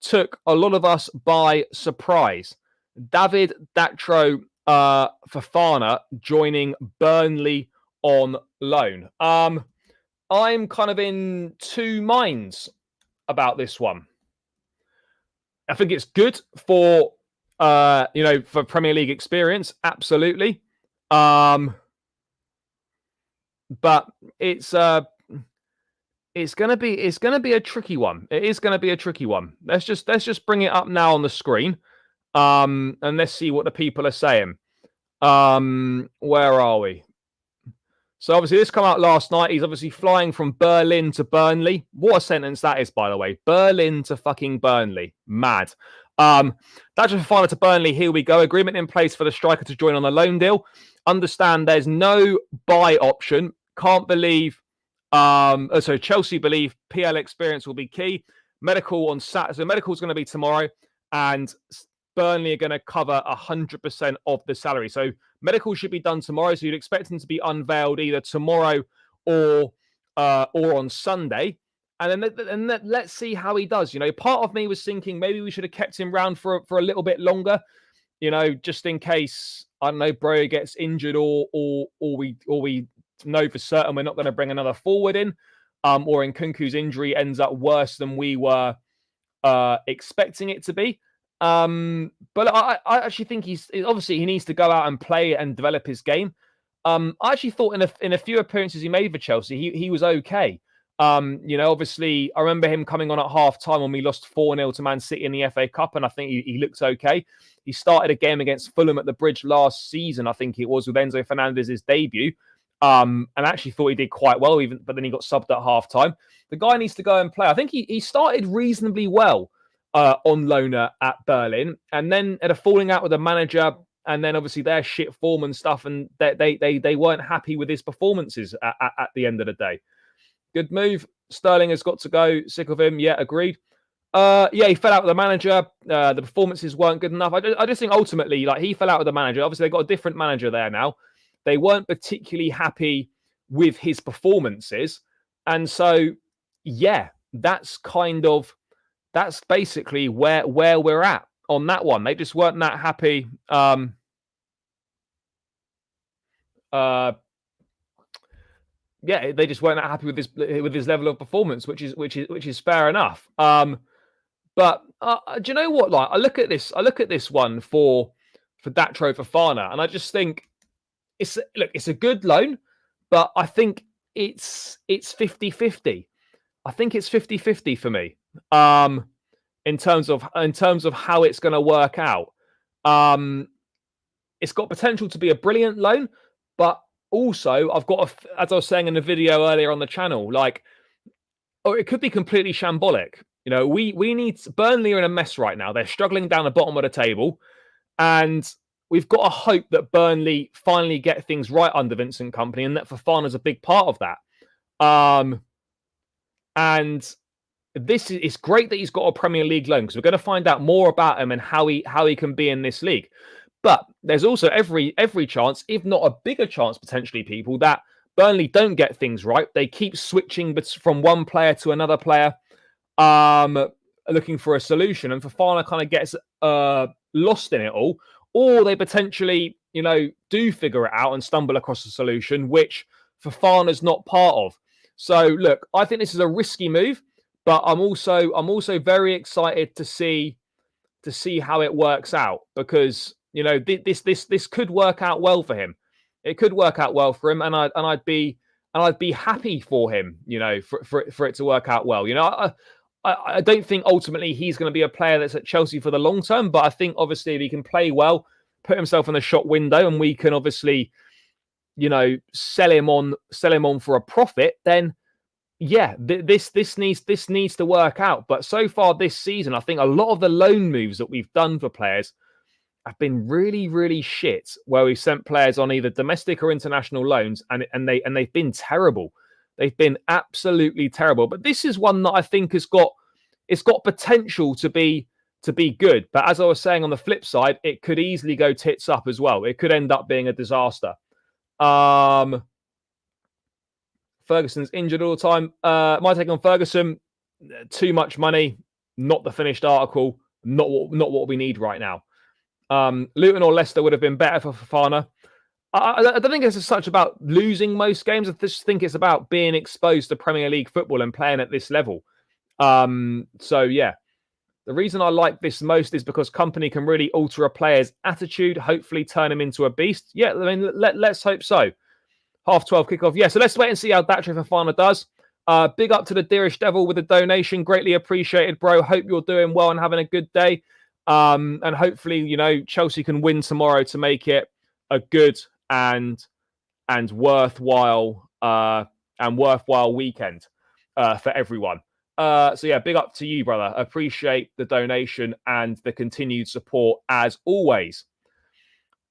took a lot of us by surprise. David Datro Fofana joining Burnley on loan. I'm kind of in 2 minds about this one. I think it's good for for Premier League experience, absolutely. But it's gonna be a tricky one. It is gonna be a tricky one. Let's just bring it up now on the screen. And let's see what the people are saying. Where are we? So obviously this came out last night. He's obviously flying from Berlin to Burnley. What a sentence that is, by the way. Berlin to fucking Burnley. Mad. That's just Fofana to Burnley. Here we go. Agreement in place for the striker to join on a loan deal. Understand there's no buy option. Can't believe. So Chelsea believe PL experience will be key. Medical on Saturday. So medical is going to be tomorrow, and Burnley are going to cover 100% of the salary. So medical should be done tomorrow. So you'd expect him to be unveiled either tomorrow or on Sunday. And then let's see how he does. You know, part of me was thinking maybe we should have kept him around for a little bit longer. You know, just in case, I don't know, Bro gets injured or we know for certain we're not going to bring another forward in, or Nkunku's injury ends up worse than we were expecting it to be. But I actually think obviously he needs to go out and play and develop his game. I actually thought in a few appearances he made for Chelsea, he was okay. You know, obviously I remember him coming on at half time when we lost 4-0 to Man City in the FA Cup, and I think he looks okay. He started a game against Fulham at the Bridge last season, I think it was, with Enzo Fernandez's debut. and actually thought he did quite well, but then he got subbed at half-time. The guy needs to go and play. I think he started reasonably well on loan at Berlin, and then had a falling out with the manager, and then obviously their shit form and stuff, and they weren't happy with his performances at the end of the day. Good move. Sterling has got to go. Sick of him. Yeah, agreed. He fell out with the manager. The performances weren't good enough. I just think ultimately, like, he fell out with the manager. Obviously, they've got a different manager there now. They weren't particularly happy with his performances. And so, yeah, that's basically where we're at on that one. They just weren't that happy. They just weren't that happy with his level of performance, which is fair enough. But do you know what? Like, I look at this one for Datro Fofana, and I just think it's a good loan, but I think it's 50-50. I think it's 50-50 for me. In terms of how it's going to work out. It's got potential to be a brilliant loan, but also I've got as I was saying in the video earlier on the channel, or it could be completely shambolic. You know, we need Burnley are in a mess right now. They're struggling down the bottom of the table, and we've got to hope that Burnley finally get things right under Vincent Kompany, and that Fofana's a big part of that. And it's great that he's got a Premier League loan, because we're going to find out more about him and how he can be in this league. But there's also every chance, if not a bigger chance potentially, people, that Burnley don't get things right. They keep switching from one player to another player, looking for a solution, and Fofana kind of gets lost in it all. Or they potentially, do figure it out and stumble across a solution, which Fofana's not part of. So look, I think this is a risky move, but I'm also very excited to see how it works out, because this could work out well for him. It could work out well for him, and I'd be happy for him, for it to work out well. I don't think ultimately he's going to be a player that's at Chelsea for the long term, but I think obviously if he can play well, put himself in the shop window, and we can obviously, sell him on for a profit, then yeah, this needs to work out. But so far this season, I think a lot of the loan moves that we've done for players have been really, really shit, where we've sent players on either domestic or international loans, and they've been terrible. They've been absolutely terrible. But this is one that I think has got potential to be good. But as I was saying, on the flip side, it could easily go tits up as well. It could end up being a disaster. Ferguson's injured all the time. My take on Ferguson: too much money, not the finished article, not what we need right now. Luton or Leicester would have been better for Fofana. I don't think it's as such about losing most games. I just think it's about being exposed to Premier League football and playing at this level. So yeah, the reason I like this most is because Kompany can really alter a player's attitude, hopefully turn him into a beast. Yeah, I mean, let's hope so. 12:30 kickoff. Yeah, so let's wait and see how Datro Fofana does. Big up to the Dearish Devil with a donation. Greatly appreciated, bro. Hope you're doing well and having a good day. And hopefully, Chelsea can win tomorrow to make it a good and worthwhile weekend for everyone. So yeah, big up to you, brother. Appreciate the donation and the continued support as always.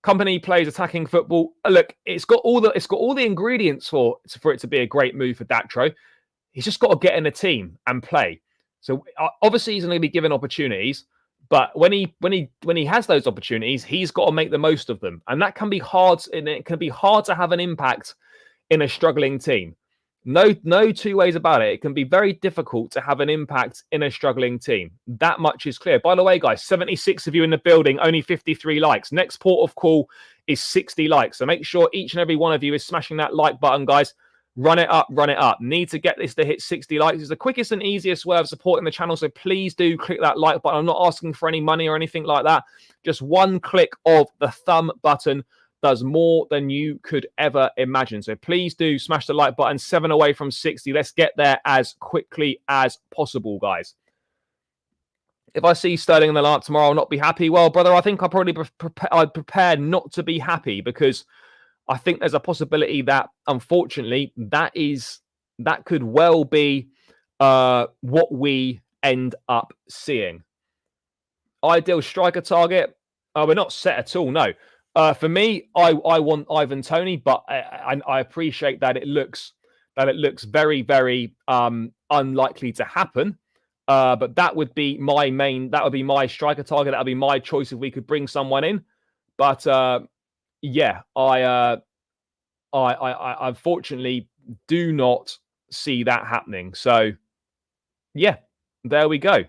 Kompany plays attacking football. Look, it's got all the ingredients for it to be a great move for Datro. He's just got to get in a team and play. So obviously he's going to be given opportunities, but when he has those opportunities, he's got to make the most of them, and that can be hard. And it can be hard to have an impact in a struggling team. No two ways about it. It can be very difficult to have an impact in a struggling team. That much is clear. By the way, guys, 76 of you in the building, only 53 likes. Next port of call is 60 likes. So make sure each and every one of you is smashing that like button, guys. Run it up, run it up. Need to get this to hit 60 likes. It's the quickest and easiest way of supporting the channel. So please do click that like button. I'm not asking for any money or anything like that. Just one click of the thumb button does more than you could ever imagine. So please do smash the like button. 7 away from 60. Let's get there as quickly as possible, guys. If I see Sterling in the lineup tomorrow, I'll not be happy. Well, brother, I think I'd probably I'd prepare not to be happy, because I think there's a possibility that, unfortunately, that could well be what we end up seeing. Ideal striker target? We're not set at all. No. For me, I want Ivan Toney, but I appreciate that it looks very, very unlikely to happen. But that would be my main. That would be my striker target. That would be my choice if we could bring someone in. But yeah, I unfortunately do not see that happening. So yeah, there we go.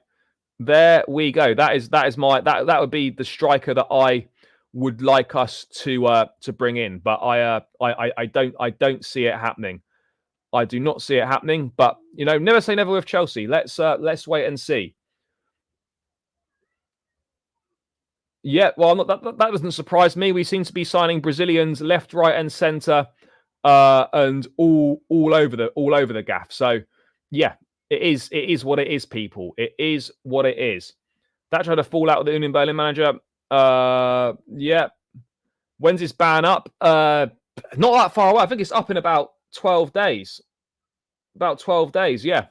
There we go. That is my that would be the striker that I would like us to bring in. But I don't see it happening. I do not see it happening. But never say never with Chelsea. Let's wait and see. Yeah, well, that doesn't surprise me. We seem to be signing Brazilians left, right, and centre, and all over the gaff. So yeah, it is what it is, people. It is what it is. That tried to fall out with the Union Berlin manager. Yeah. When's his ban up? Not that far away. I think it's up in about 12 days. About 12 days, yeah.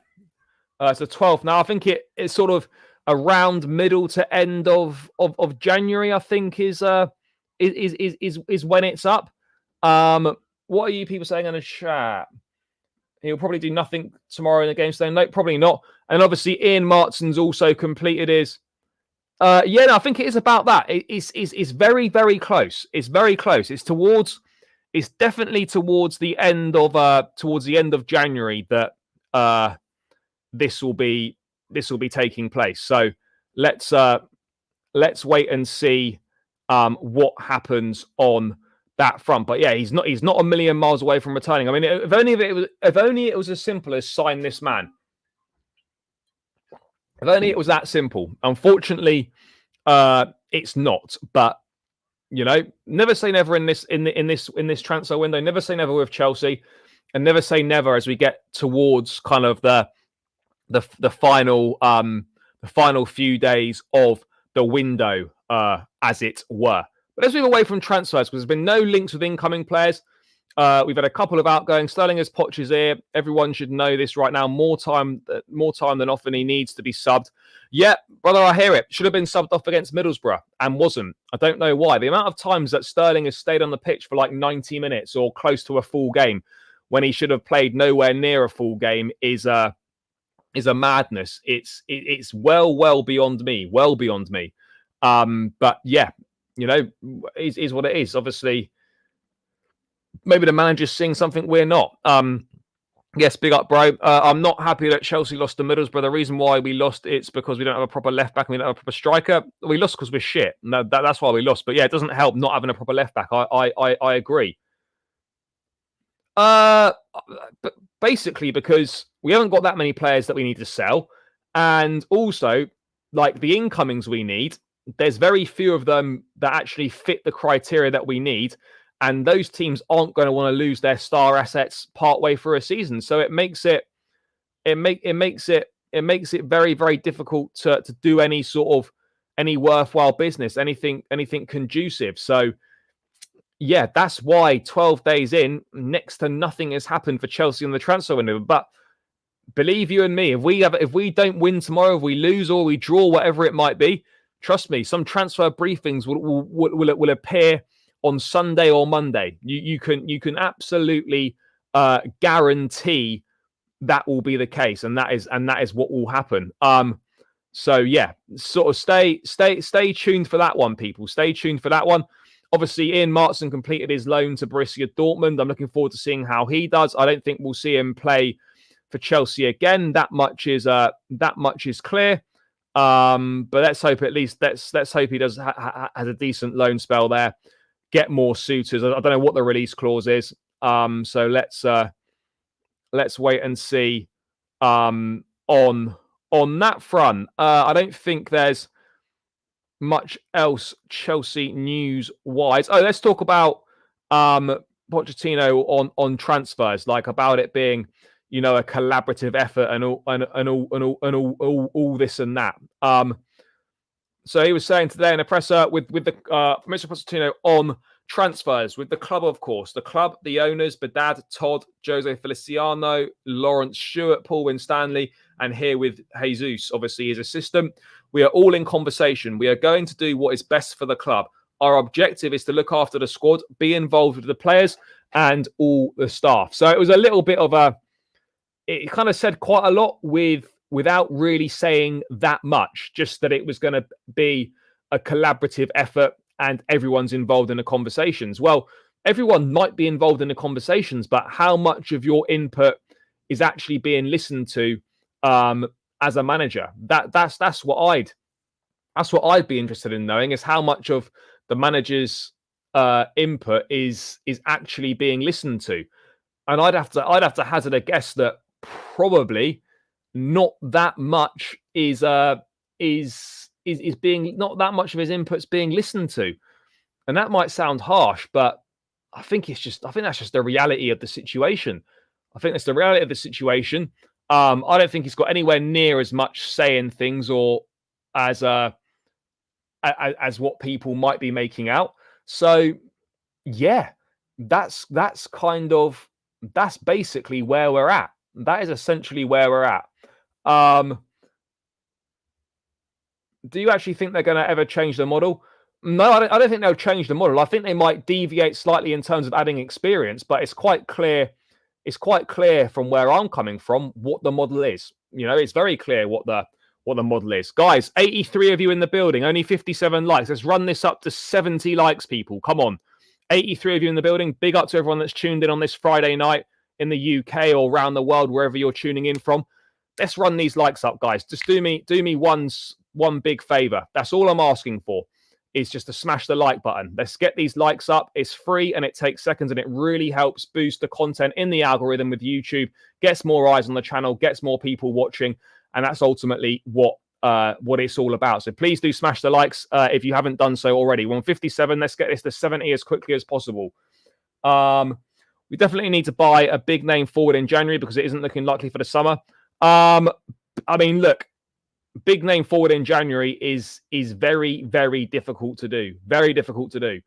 It's the 12th now. I think it's sort of around middle to end of January, I think, is when it's up. What are you people saying in the chat? He'll probably do nothing tomorrow in the game today. No, probably not. And obviously, Ian Martson's also completed his. Yeah, no, I think it is about that. It's very, very close. It's very close. It's definitely towards the end of January that this will be taking place. So let's wait and see what happens on that front. But yeah, he's not a million miles away from returning. I mean, if only it was as simple as sign this man. If only it was that simple. Unfortunately, it's not. But never say never in this transfer window. Never say never with Chelsea, and never say never as we get towards kind of the final few days of the window, as it were. But let's move away from transfers because there's been no links with incoming players. We've had a couple of outgoing. Sterling has Poch is here. Everyone should know this right now. More time than often he needs to be subbed. Yeah, brother, I hear it. Should have been subbed off against Middlesbrough and wasn't. I don't know why. The amount of times that Sterling has stayed on the pitch for like 90 minutes or close to a full game when he should have played nowhere near a full game is a madness. It's well beyond me. Well beyond me. But yeah, is what it is. Obviously, maybe the manager's seeing something we're not. Yes, big up, bro. I'm not happy that Chelsea lost to Middlesbrough. The reason why we lost it's because we don't have a proper left back and we don't have a proper striker. We lost because we're shit. No, that's why we lost. But yeah, it doesn't help not having a proper left back. I agree. But basically because we haven't got that many players that we need to sell, and also like the incomings we need, there's very few of them that actually fit the criteria that we need. And those teams aren't going to want to lose their star assets partway through a season, so it makes it very, very difficult to do any worthwhile business, anything conducive. So yeah, that's why 12 days in, next to nothing has happened for Chelsea in the transfer window. But believe you and me, if we don't win tomorrow, if we lose or we draw, whatever it might be, trust me, some transfer briefings will appear on Sunday or Monday. You can absolutely guarantee that will be the case, and that is what will happen. So yeah, sort of stay tuned for that one, people. Stay tuned for that one. Obviously, Ian Martson completed his loan to Borussia Dortmund. I'm looking forward to seeing how he does. I don't think we'll see him play for Chelsea again. That much is clear. But let's hope at least let's hope he does has a decent loan spell there. Get more suitors. I don't know what the release clause is. So let's wait and see on that front. I don't think there's much else Chelsea news wise. Oh, let's talk about Pochettino on transfers, like about it being a collaborative effort and all this and that. So he was saying today in a presser with the Mr. Pochettino on transfers with the club, of course. The club, the owners, Badad, Todd, Jose Feliciano, Lawrence Stewart, Paul Winstanley, and here with Jesus, obviously his assistant. We are all in conversation. We are going to do what is best for the club. Our objective is to look after the squad, be involved with the players and all the staff. So it was a little bit of it kind of said quite a lot without really saying that much, just that it was going to be a collaborative effort and everyone's involved in the conversations. Well, everyone might be involved in the conversations, but how much of your input is actually being listened to as a manager? That's what I'd be interested in knowing, is how much of the manager's input is actually being listened to. And I'd have to hazard a guess that probably not that much is being, not that much of his input's being listened to. And that might sound harsh, but I think that's just the reality of the situation. I think that's the reality of the situation. I don't think he's got anywhere near as much say in things or as what people might be making out. So yeah, that's basically where we're at. That is essentially where we're at. Do you actually think they're going to ever change the model? No, I don't think they'll change the model. I think they might deviate slightly in terms of adding experience, but it's quite clear. It's quite clear from where I'm coming from what the model is. You know, it's very clear what the model is. Guys, 83 of you in the building, only 57 likes. Let's run this up to 70 likes, people. Come on. 83 of you in the building. Big up to everyone that's tuned in on this Friday night in the UK or around the world, wherever you're tuning in from. Let's run these likes up, guys. Just do me one big favor. That's all I'm asking for, is just to smash the like button. Let's get these likes up. It's free and it takes seconds, and it really helps boost the content in the algorithm with YouTube, gets more eyes on the channel, gets more people watching, and that's ultimately what it's all about. So please do smash the likes if you haven't done so already. We're on 57. Let's get this to 70 as quickly as possible. We definitely need to buy a big name forward in January because it isn't looking likely for the summer. I mean, look, big name forward in January is very, very difficult to do. Very difficult to do.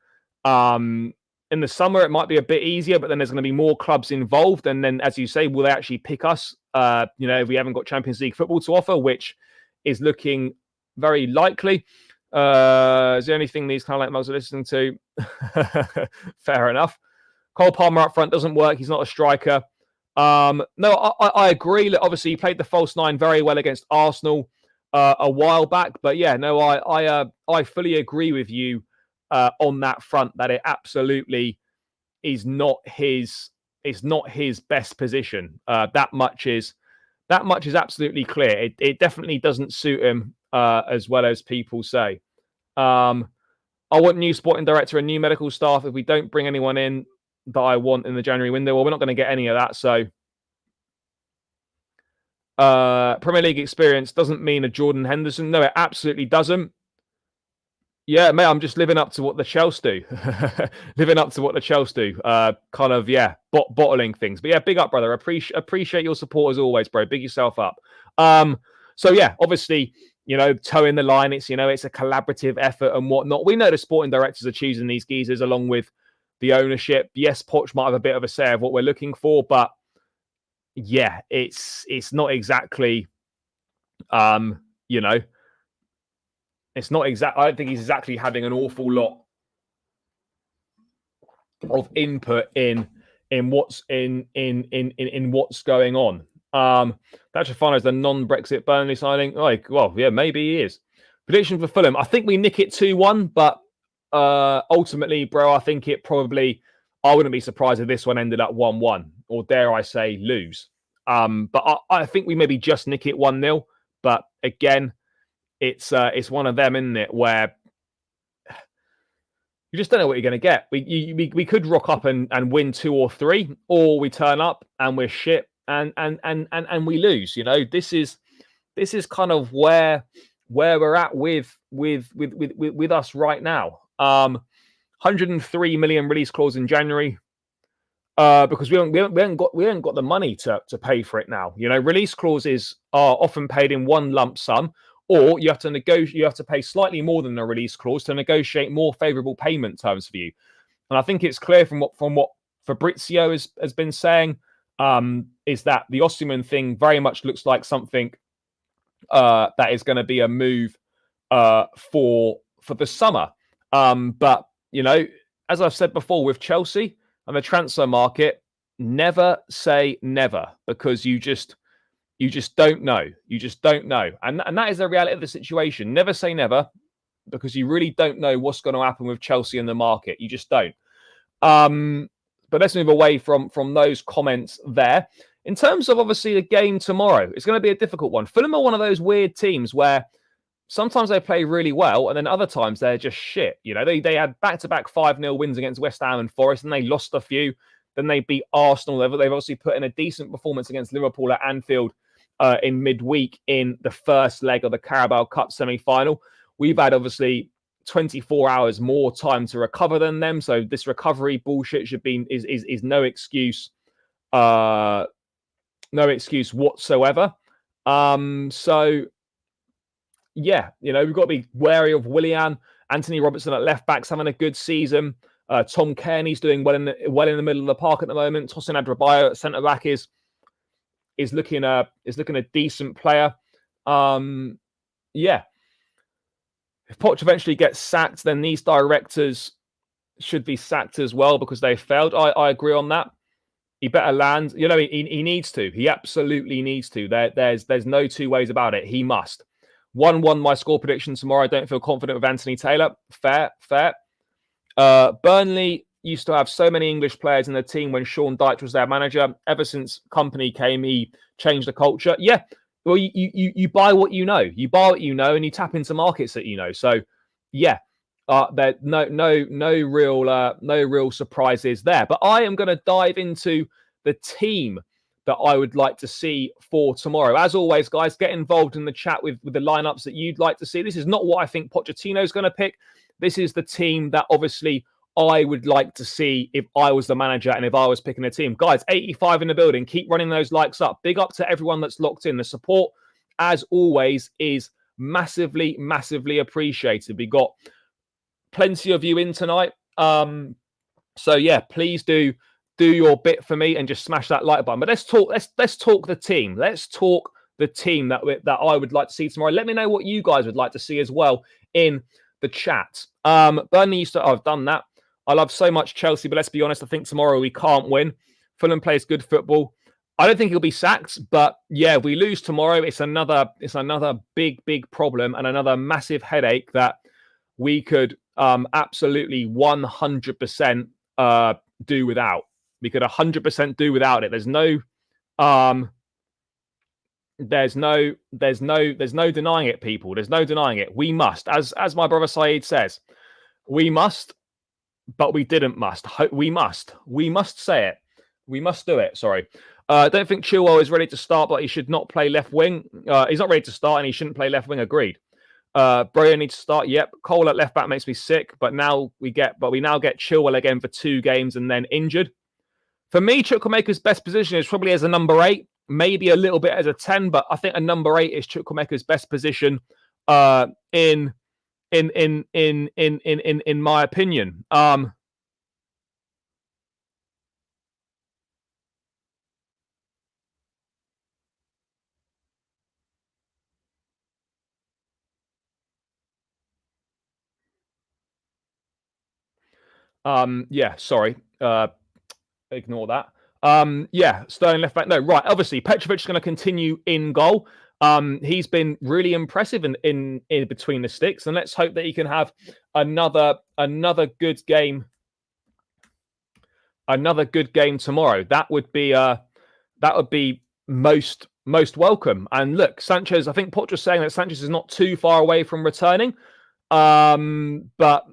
In the summer, it might be a bit easier, but then there's going to be more clubs involved. And then, as you say, will they actually pick us? If we haven't got Champions League football to offer, which is looking very likely. Is there anything these kind of like mugs are listening to? Fair enough. Cole Palmer up front doesn't work. He's not a striker. No, I agree. Look, obviously, he played the false nine very well against Arsenal a while back. But yeah, no, I fully agree with you on that front, that it absolutely is not his best position. That much is absolutely clear. It definitely doesn't suit him as well as people say. I want new sporting director and new medical staff. If we don't bring anyone in that I want in the January window, well, we're not going to get any of that. So Premier League experience doesn't mean a Jordan Henderson. No, it absolutely doesn't. Yeah, mate, I'm just living up to what the Chelsea do. Living up to what the Chelsea do. Bottling things. But yeah, big up, brother. Appreciate your support as always, bro. Big yourself up. So yeah, obviously, toeing the line. It's a collaborative effort and whatnot. We know the sporting directors are choosing these geezers along with the ownership. Yes, Poch might have a bit of a say of what we're looking for, but yeah, it's not exactly, it's not exact. I don't think he's exactly having an awful lot of input in what's in what's going on. That's Fano is the non-Brexit Burnley signing. Like, well, yeah, maybe he is. Prediction for Fulham. I think we nick it 2-1, but ultimately, bro, I think it probably. I wouldn't be surprised if this one ended up 1-1, or dare I say, lose. But I think we maybe just nick it 1-0. But again, it's one of them, isn't it, where you just don't know what you're going to get. We could rock up and win 2 or 3, or we turn up and we're shit and we lose. This is kind of where we're at with us right now. 103 million release clause in January. Because we haven't got the money to pay for it now. Release clauses are often paid in one lump sum, or you have to negotiate. You have to pay slightly more than a release clause to negotiate more favourable payment terms for you. And I think it's clear from what Fabrizio has been saying, is that the Osimhen thing very much looks like something that is going to be a move for the summer. But as I've said before, with Chelsea and the transfer market, never say never, because you just don't know. You just don't know, and that is the reality of the situation. Never say never, because you really don't know what's going to happen with Chelsea in the market. You just don't. But let's move away from those comments there. In terms of obviously the game tomorrow, it's going to be a difficult one. Fulham are one of those weird teams where sometimes they play really well, and then other times they're just shit. They had back-to-back 5-0 wins against West Ham and Forest, and they lost a few. Then they beat Arsenal. They've obviously put in a decent performance against Liverpool at Anfield in midweek in the first leg of the Carabao Cup semi-final. We've had obviously 24 hours more time to recover than them, so this recovery bullshit is no excuse, no excuse whatsoever. So yeah, we've got to be wary of Willian. Anthony Robertson at left back's having a good season. Tom Kearney's doing well in the middle of the park at the moment. Tosin Adrabayo at centre back is looking a decent player. Yeah. If Poch eventually gets sacked, then these directors should be sacked as well, because they failed. I agree on that. He better land. He needs to. He absolutely needs to. There's no two ways about it. He must. 1-1 my score prediction tomorrow. I don't feel confident with Anthony Taylor. Fair. Burnley used to have so many English players in the team when Sean Dyche was their manager. Ever since Company came, he changed the culture. Yeah. Well, you buy what you know. You buy what you know, and you tap into markets that you know. So, yeah, there no real surprises there. But I am going to dive into the team that I would like to see for tomorrow. As always, guys, get involved in the chat with the lineups that you'd like to see. This is not what I think Pochettino is going to pick. This is the team that obviously I would like to see if I was the manager and if I was picking a team. Guys, 85 in the building. Keep running those likes up. Big up to everyone that's locked in. The support, as always, is massively, massively appreciated. We got plenty of you in tonight. So yeah, please do your bit for me and just smash that like button. But let's talk the team. Let's talk the team that I would like to see tomorrow. Let me know what you guys would like to see as well in the chat. Burnley used to... I've done that. I love so much Chelsea, but let's be honest, I think tomorrow we can't win. Fulham plays good football. I don't think he'll be sacked, but yeah, if we lose tomorrow, it's another big problem and another massive headache that we could absolutely 100% do without. We could 100% do without it. There's no denying it, people. There's no denying it. We must, as my brother Saeed says, we must, but we didn't must. We must say it. We must do it. Sorry. I don't think Chilwell is ready to start, but he should not play left wing. He's not ready to start, and he shouldn't play left wing. Agreed. Broja needs to start. Yep. Cole at left back makes me sick, but we now get Chilwell again for 2 games and then injured. For me, Chukwuemeka's best position is probably as a number 8, maybe a little bit as a 10, but I think a number 8 is Chukwuemeka's best position. In my opinion. Yeah, sorry. Ignore that. Yeah, Sterling left back. No, right. Obviously, Petrovic is going to continue in goal. He's been really impressive in between the sticks, and let's hope that he can have another good game. Another good game tomorrow. That would be most welcome. And look, Sanchez. I think Poch was saying that Sanchez is not too far away from returning. But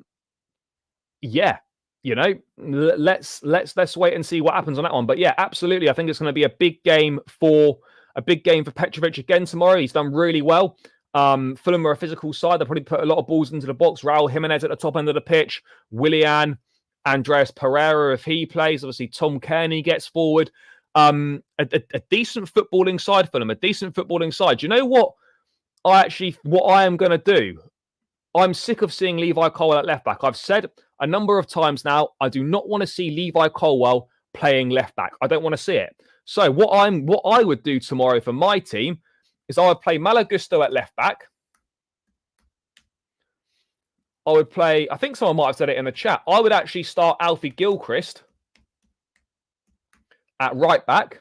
yeah, let's wait and see what happens on that one. But yeah, absolutely, I think it's going to be a big game for Petrovic again tomorrow. He's done really well. Fulham are a physical side. They probably put a lot of balls into the box. Raul Jimenez at the top end of the pitch. Willian, Andreas Pereira if he plays. Obviously, Tom Kearney gets forward. A decent footballing side, Fulham. A decent footballing side. Do you know what I am going to do? I'm sick of seeing Levi Cole at left back. I've said a number of times now. I do not want to see Levi Colwill playing left back. I don't want to see it. So what I would do tomorrow for my team is I would play Malo Gusto at left back. I would play, I think someone might have said it in the chat, I would actually start Alfie Gilchrist at right back,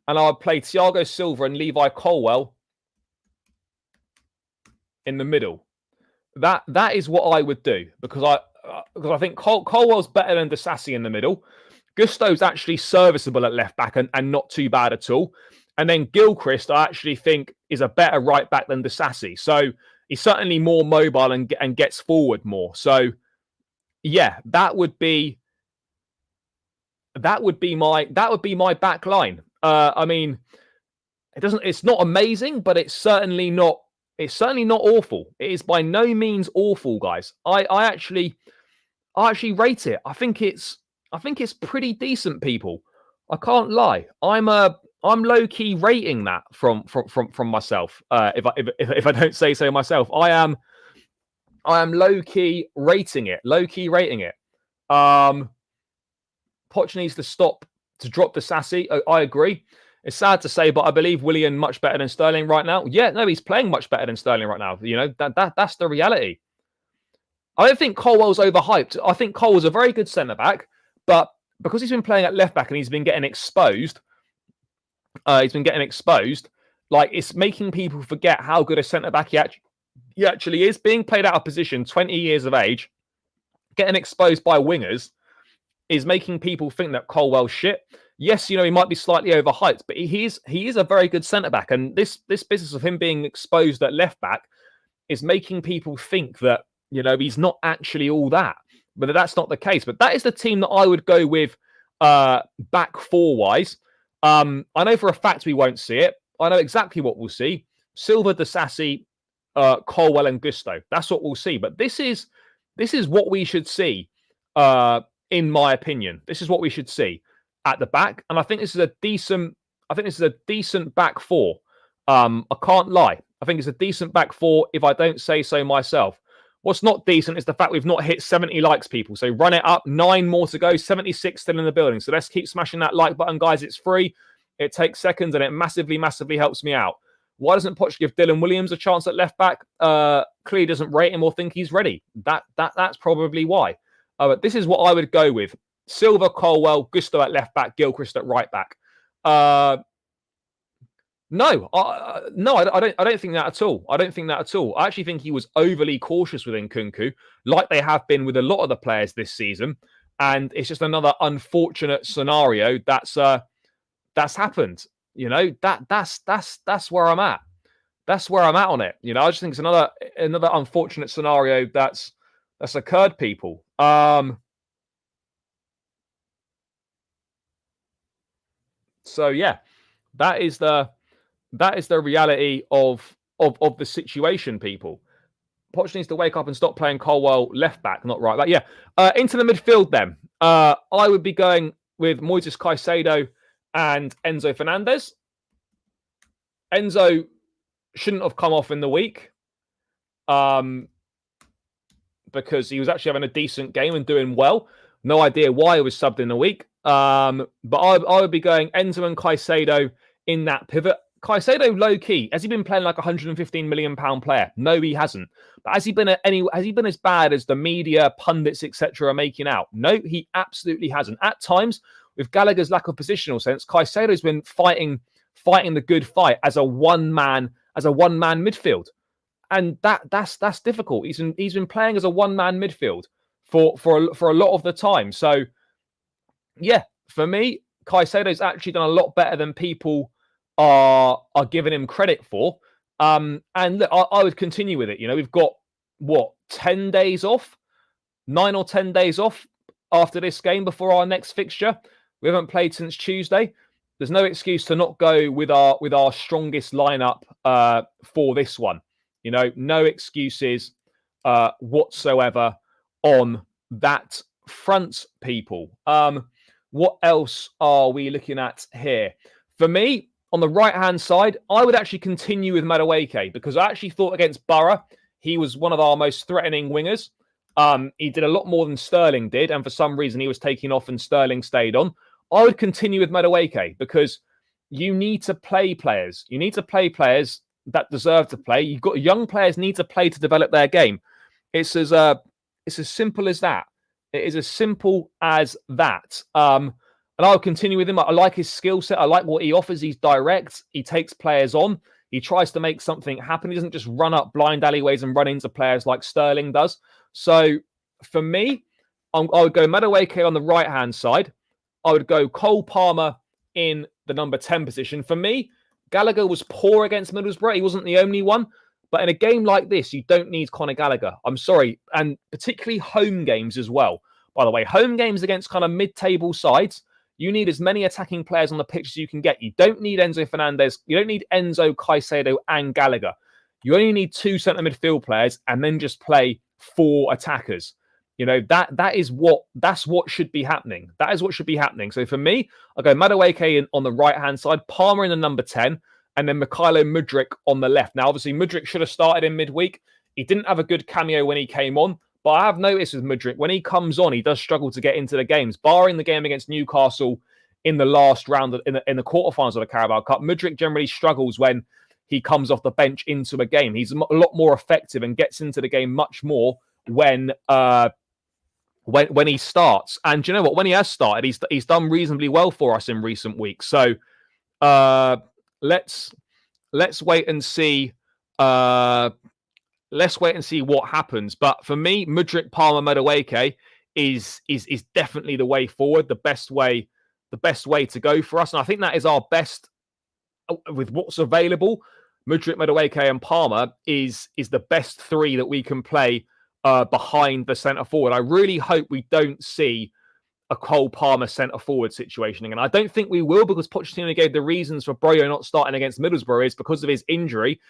and I would play Thiago Silva and Levi Colwill in the middle. That is what I would do, because I think Colwell's better than Disasi in the middle. Gusto's actually serviceable at left back and not too bad at all. And then Gilchrist, I actually think, is a better right back than Disasi. So he's certainly more mobile and gets forward more. So yeah, that would be my back line. I mean, it's not amazing, but it's certainly not awful. It is by no means awful, guys. I actually rate it. I think it's pretty decent, people. I can't lie. I'm low key rating that from myself. If I don't say so myself, I am low key rating it. Poch needs to drop the Sassy. I agree. It's sad to say, but I believe Willian much better than Sterling right now. Yeah, no, he's playing much better than Sterling right now. You know, that's the reality. I don't think Colwell's overhyped. I think Colwell's a very good centre back, but because he's been playing at left back and he's been getting exposed, like it's making people forget how good a centre back he actually is. Being played out of position, 20 years of age, getting exposed by wingers is making people think that Colwell's shit. Yes, you know, he might be slightly overhyped, but he is a very good centre back, and this business of him being exposed at left back is making people think that, you know, he's not actually all that. But that's not the case. But that is the team that I would go with back four wise. I know for a fact we won't see it. I know exactly what we'll see. Silva, Disasi, Colwell and Gusto. That's what we'll see. But this is what we should see, in my opinion. This is what we should see at the back. And I think this is a decent back four. I can't lie. I think it's a decent back four if I don't say so myself. What's not decent is the fact we've not hit 70 likes, people. So run it up. 9 more to go. 76 still in the building. So let's keep smashing that like button, guys. It's free. It takes seconds, and it massively, massively helps me out. Why doesn't Poch give Dylan Williams a chance at left back? Clearly doesn't rate him or think he's ready. That's probably why. But this is what I would go with. Silva, Colwell, Gusto at left back, Gilchrist at right back. No, I don't think that at all. I actually think he was overly cautious with Nkunku, like they have been with a lot of the players this season, and it's just another unfortunate scenario that's happened. You know, that's where I'm at. That's where I'm at on it. You know, I just think it's another unfortunate scenario that's occurred, people. So yeah, that is the reality of the situation, people. Poch needs to wake up and stop playing Colwell left back, not right back. Yeah. Into the midfield then. I would be going with Moises Caicedo and Enzo Fernandez. Enzo shouldn't have come off in the week because he was actually having a decent game and doing well. No idea why he was subbed in the week. But I would be going Enzo and Caicedo in that pivot. Caicedo, low key, has he been playing like £115 million player? No, he hasn't. But has he been as bad as the media, pundits, etc. are making out? No, he absolutely hasn't. At times, with Gallagher's lack of positional sense, Caicedo's been fighting the good fight as a one man midfield, and that's difficult. He's been playing as a one man midfield for a lot of the time. So yeah, for me, Caicedo's actually done a lot better than people are giving him credit for. And look, I would continue with it. You know, we've got 10 days off, 9 or 10 days off after this game before our next fixture. We haven't played since Tuesday. There's no excuse to not go with our strongest lineup for this one. You know, no excuses whatsoever on that front, people. What else are we looking at here? For me, on the right-hand side, I would actually continue with Madueke because I actually thought against Borough, he was one of our most threatening wingers. He did a lot more than Sterling did, and for some reason he was taking off and Sterling stayed on. I would continue with Madueke because you need to play players. You need to play players that deserve to play. You've got young players need to play to develop their game. It's as simple as that. It is as simple as that. And I'll continue with him. I like his skill set. I like what he offers. He's direct. He takes players on. He tries to make something happen. He doesn't just run up blind alleyways and run into players like Sterling does. So for me, I would go Madueke on the right-hand side. I would go Cole Palmer in the number 10 position. For me, Gallagher was poor against Middlesbrough. He wasn't the only one. But in a game like this, you don't need Conor Gallagher. I'm sorry. And particularly home games as well. By the way, home games against kind of mid-table sides, you need as many attacking players on the pitch as you can get. You don't need Enzo Fernandez. You don't need Enzo, Caicedo, and Gallagher. You only need 2 centre midfield players and then just play 4 attackers. You know, that's what should be happening. That is what should be happening. So for me, I'll go Madueke on the right-hand side, Palmer in the number 10, and then Mykhailo Mudryk on the left. Now, obviously, Mudryk should have started in midweek. He didn't have a good cameo when he came on. But I have noticed with Mudryk, when he comes on, he does struggle to get into the games. Barring the game against Newcastle in the last round, in the quarterfinals of the Carabao Cup, Mudryk generally struggles when he comes off the bench into a game. He's a lot more effective and gets into the game much more when he starts. And do you know what? When he has started, he's done reasonably well for us in recent weeks. So let's wait and see. Let's wait and see what happens. But for me, Mudryk, Palmer, Madueke is definitely the way forward, the best way to go for us. And I think that is our best with what's available. Mudryk, Madueke, and Palmer is the best 3 that we can play behind the centre forward. I really hope we don't see a Cole Palmer centre forward situation again. I don't think we will, because Pochettino gave the reasons for Broyo not starting against Middlesbrough is because of his injury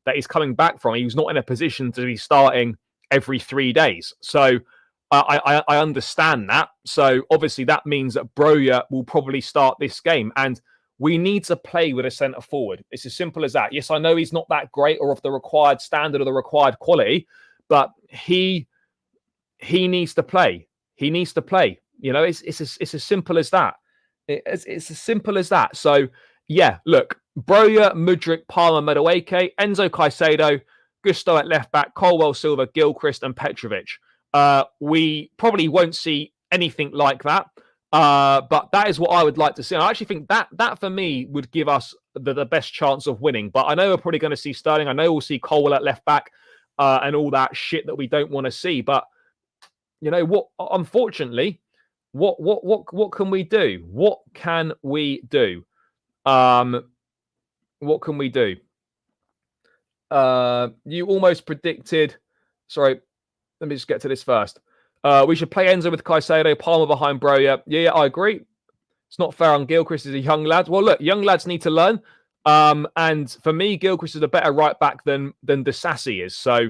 that he's coming back from. He was not in a position to be starting every 3 days. So I understand that. So obviously that means that Broya will probably start this game. And we need to play with a centre forward. It's as simple as that. Yes, I know he's not that great or of the required standard or the required quality, but he needs to play. He needs to play. You know, it's as simple as that. It's as simple as that. So yeah, look, Broya, Mudryk, Palmer, Madueke, Enzo Caicedo, Gusto at left back, Colwell, Silva, Gilchrist, and Petrovic. We probably won't see anything like that, but that is what I would like to see. And I actually think that for me would give us the best chance of winning. But I know we're probably going to see Sterling. I know we'll see Colwell at left back and all that shit that we don't want to see. But you know what? Unfortunately, what can we do? What can we do? What can we do? You almost predicted. Sorry, let me just get to this first. We should play Enzo with Caicedo, Palmer behind Broya. Yeah, I agree. It's not fair on Gilchrist. He's a young lad. Well, look, young lads need to learn. And for me, Gilchrist is a better right back than Disasi is. So,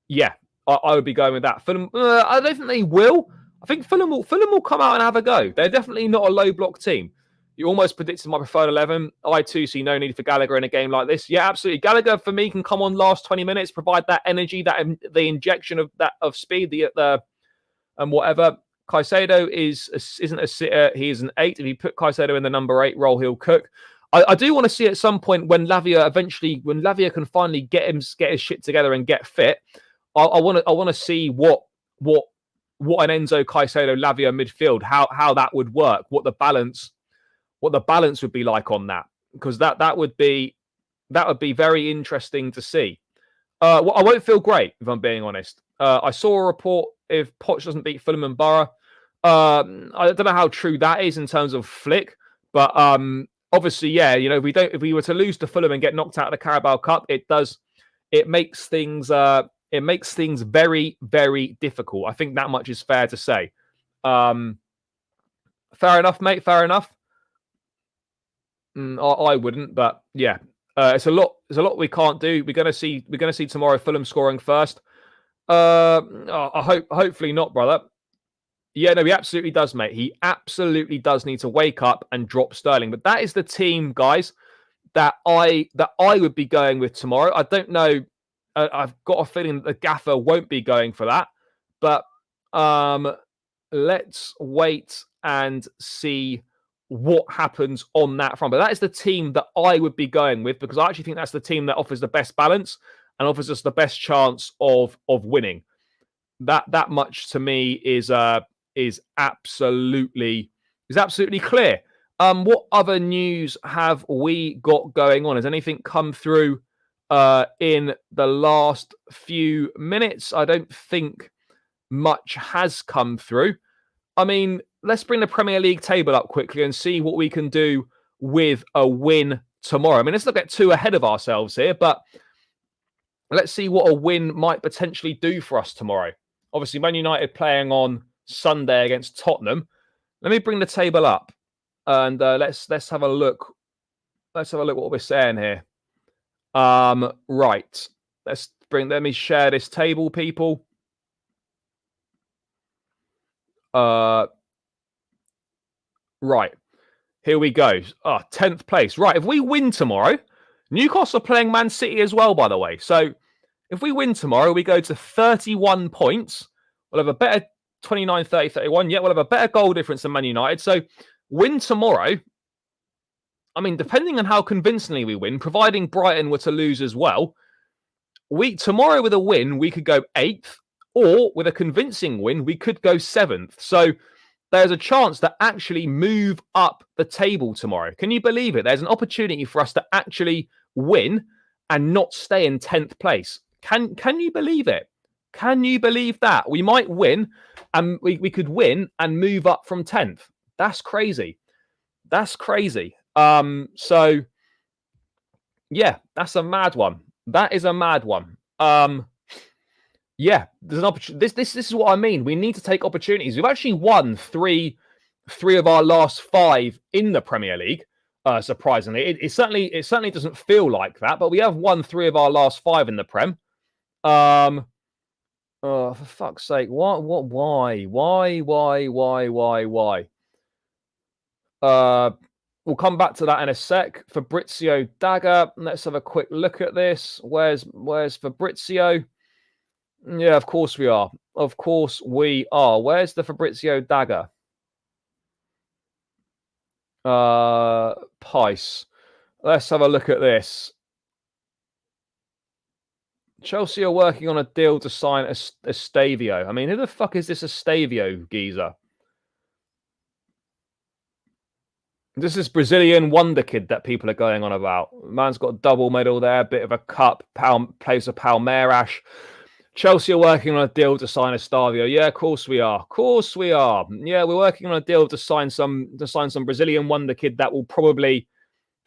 yeah, I would be going with that. Fulham, I don't think they will. I think Fulham will come out and have a go. They're definitely not a low block team. You almost predicted my preferred 11. I too see no need for Gallagher in a game like this. Yeah, absolutely. Gallagher for me can come on last 20 minutes, provide that energy, that the injection of speed, and whatever. Caicedo isn't a sitter. He is an 8. If you put Caicedo in the number 8 role, he'll cook. I do want to see at some point when Lavia can finally get his shit together and get fit. I want to see what an Enzo Caicedo Lavia midfield, how that would work, what the balance would be like on that, because that would be very interesting to see. Well, I won't feel great if I'm being honest. I saw a report if Poch doesn't beat Fulham and Borough. I don't know how true that is in terms of flick, but obviously, yeah, you know, if we were to lose to Fulham and get knocked out of the Carabao Cup, it makes things very, very difficult. I think that much is fair to say. Fair enough, mate. Fair enough. I wouldn't, but yeah, it's a lot we can't do. We're gonna see tomorrow Fulham scoring first. Hopefully not, brother. Yeah, no, he absolutely does, mate. He absolutely does need to wake up and drop Sterling. But that is the team, guys, that I would be going with tomorrow. I don't know. I've got a feeling that the gaffer won't be going for that. But let's wait and see what happens on that front. But that is the team that I would be going with, because I actually think that's the team that offers the best balance and offers us the best chance of winning. That much to me is absolutely clear. What other news have we got going on? Has anything come through in the last few minutes? I don't think much has come through. I mean, let's bring the Premier League table up quickly and see what we can do with a win tomorrow. I mean, let's not get too ahead of ourselves here, but let's see what a win might potentially do for us tomorrow. Obviously, Man United playing on Sunday against Tottenham. Let me bring the table up and let's have a look. Let's have a look what we're saying here. Right. Let me share this table, people. Right. Here we go. 10th place. Right. If we win tomorrow, Newcastle are playing Man City as well, by the way. So if we win tomorrow, we go to 31 points. We'll have a better 29, 30, 31. Yeah, we'll have a better goal difference than Man United. So win tomorrow. I mean, depending on how convincingly we win, providing Brighton were to lose as well, tomorrow with a win, we could go 8th, or with a convincing win, we could go 7th. So there's a chance to actually move up the table tomorrow. Can you believe it? There's an opportunity for us to actually win and not stay in 10th place. Can you believe it? Can you believe that? We might win, and we could win and move up from 10th. That's crazy. That's crazy. So yeah, that's a mad one. That is a mad one. Yeah, there's an opportunity. This is what I mean. We need to take opportunities. We've actually won three of our last 5 in the Premier League. Surprisingly, it certainly doesn't feel like that, but we have won 3 of our last 5 in the Prem. Oh, for fuck's sake! What? Why? We'll come back to that in a sec. Fabrizio Dagger. Let's have a quick look at this. Where's Fabrizio? Yeah, of course we are. Of course we are. Where's the Fabrizio Dagger? Pice. Let's have a look at this. Chelsea are working on a deal to sign Estavio. I mean, who the fuck is this Estavio geezer? This is Brazilian wonder kid that people are going on about. Man's got a double medal there, bit of a cup, plays for Palmeiras. Chelsea are working on a deal to sign Estavio. Yeah, of course we are. Of course we are. Yeah, we're working on a deal to sign some Brazilian wonder kid that will probably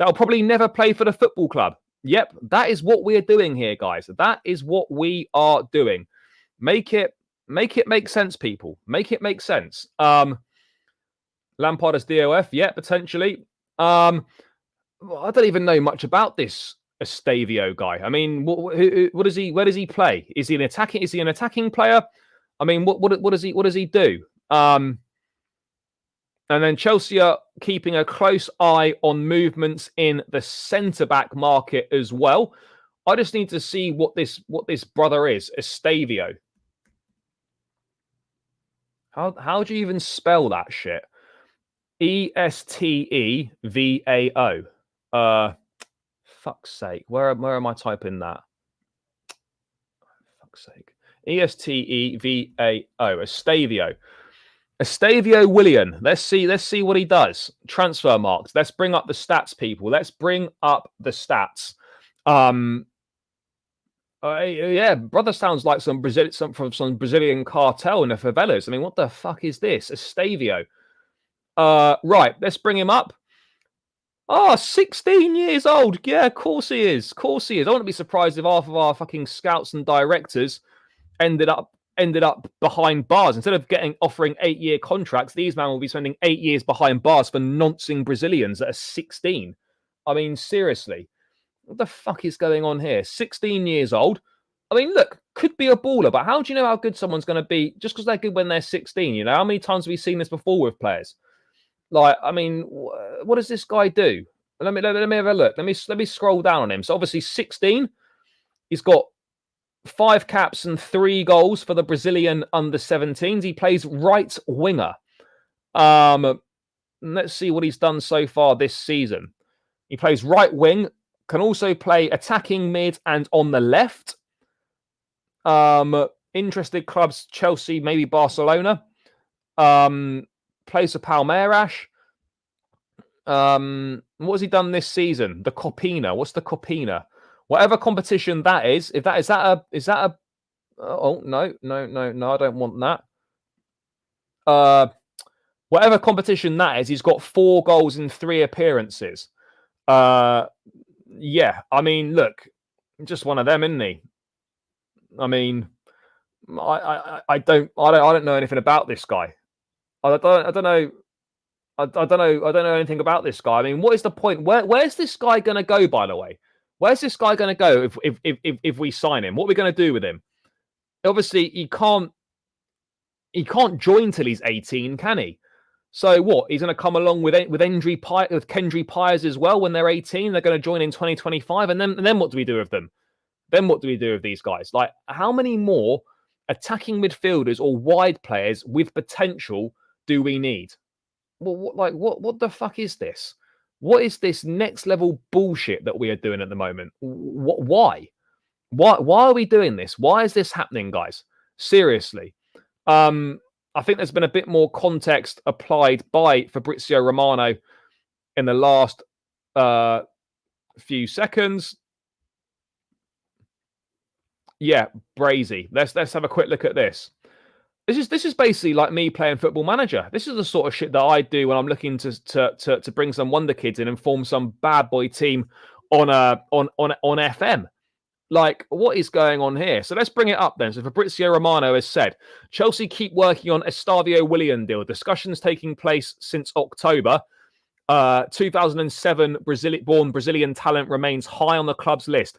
never play for the football club. Yep, that is what we're doing here, guys. That is what we are doing. Make it make sense, people. Make it make sense. Lampard as DOF, yeah, potentially. I don't even know much about this Estavio guy. I mean, what does he? Where does he play? Is he an attacking player? I mean, what does he do? And then Chelsea are keeping a close eye on movements in the centre-back market as well. I just need to see what this brother is, Estavio. How do you even spell that shit? Estevao. Fuck's sake. Where am I typing that? Fuck's sake. Estevao. Estavio Willian. Let's see what he does. Transfer marks. Let's bring up the stats, people. Let's bring up the stats. Yeah, brother sounds like some Brazilian cartel in the favelas. I mean, what the fuck is this? Estavio. Right, let's bring him up. 16 years old. Yeah, of course he is. Of course he is. I wouldn't be surprised if half of our fucking scouts and directors ended up behind bars. Instead of offering 8-year contracts, these men will be spending 8 years behind bars for noncing Brazilians that are 16. I mean, seriously. What the fuck is going on here? 16 years old. I mean, look, could be a baller, but how do you know how good someone's going to be just because they're good when they're 16? You know, how many times have we seen this before with players? Like, I mean, what does this guy do? Let me have a look. Let me scroll down on him. So obviously 16, he's got 5 caps and 3 goals for the Brazilian under-17s. He plays right winger. Let's see what he's done so far this season. He plays right wing, can also play attacking mid and on the left. Interested clubs, Chelsea, maybe Barcelona. Plays for Palmeiras. What has he done this season? The Copina. What's the Copina? Whatever competition that is. Is that a? Oh no! I don't want that. Whatever competition that is, he's got 4 goals in 3 appearances. Yeah, I mean, look, just one of them, isn't he? I mean, I don't know anything about this guy. I don't know. I don't know anything about this guy. I mean, what is the point? Where's this guy going to go? By the way, where's this guy going to go if we sign him? What are we going to do with him? Obviously, he can't join till he's 18, can he? So what? He's going to come along with Kendry Pyers as well when they're 18. They're going to join in 2025, and then what do we do with them? Then what do we do with these guys? Like, how many more attacking midfielders or wide players with potential do we need? Well, what the fuck is this? What is this next level bullshit that we are doing at the moment? Why are we doing this? Why is this happening, guys? Seriously. I think there's been a bit more context applied by Fabrizio Romano in the last few seconds. Yeah, Brazy. Let's have a quick look at this. This is basically like me playing Football Manager. This is the sort of shit that I do when I'm looking to bring some wonder kids in and form some bad boy team on FM. Like, what is going on here? So let's bring it up then. So Fabrizio Romano has said, Chelsea keep working on Estavio Willian deal. Discussions taking place since October. 2007 born Brazilian talent remains high on the club's list.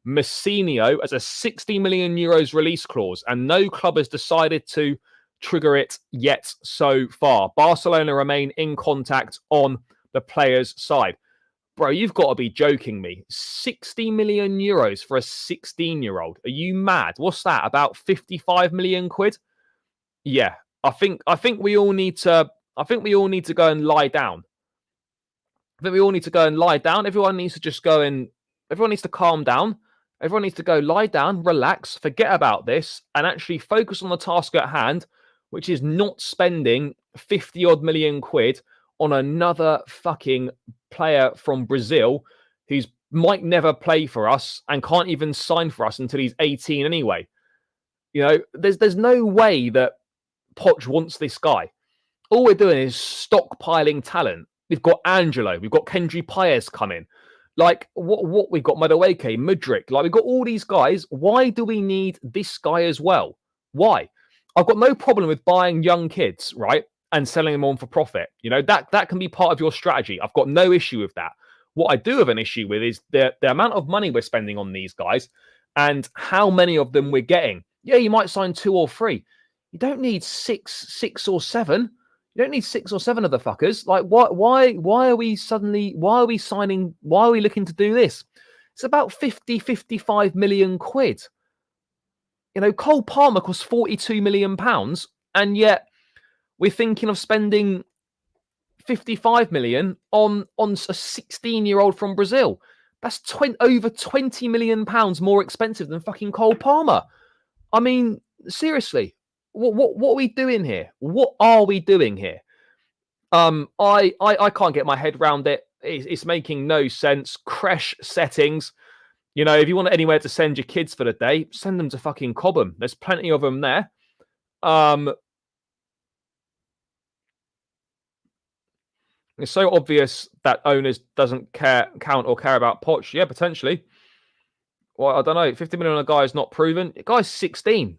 Messinho has a 60 million euros release clause, and no club has decided to trigger it yet so far. Barcelona remain in contact on the player's side. Bro, you've got to be joking me. 60 million euros for a 16-year-old. Are you mad? What's that? About 55 million quid? Yeah, I think we all need to go and lie down. I think we all need to go and lie down. Everyone needs to calm down. Everyone needs to go lie down, relax, forget about this, and actually focus on the task at hand, which is not spending 50 odd million quid on another fucking player from Brazil who might never play for us and can't even sign for us until he's 18 anyway. You know, there's no way that Poch wants this guy. All we're doing is stockpiling talent. We've got Angelo, we've got Kendry Pyers coming. Like, what we've got, Madueke, Mudryk, like, we've got all these guys. Why do we need this guy as well? Why? I've got no problem with buying young kids, right, and selling them on for profit. You know, that can be part of your strategy. I've got no issue with that. What I do have an issue with is the amount of money we're spending on these guys and how many of them we're getting. Yeah, you might sign 2 or 3. You don't need six or 7. You don't need 6 or 7 of the fuckers. Like, why are we signing? Why are we looking to do this? It's about 55 million quid. You know, Cole Palmer costs 42 million pounds, and yet we're thinking of spending 55 million on a 16-year-old from Brazil. That's over 20 million pounds more expensive than fucking Cole Palmer. I mean, seriously. What are we doing here? What are we doing here? I can't get my head around it. It's making no sense. Creche settings. You know, if you want anywhere to send your kids for the day, send them to fucking Cobham. There's plenty of them there. It's so obvious that owners doesn't count about Poch. Yeah, potentially. Well, I don't know. 50 million on a guy is not proven. The guy's 16.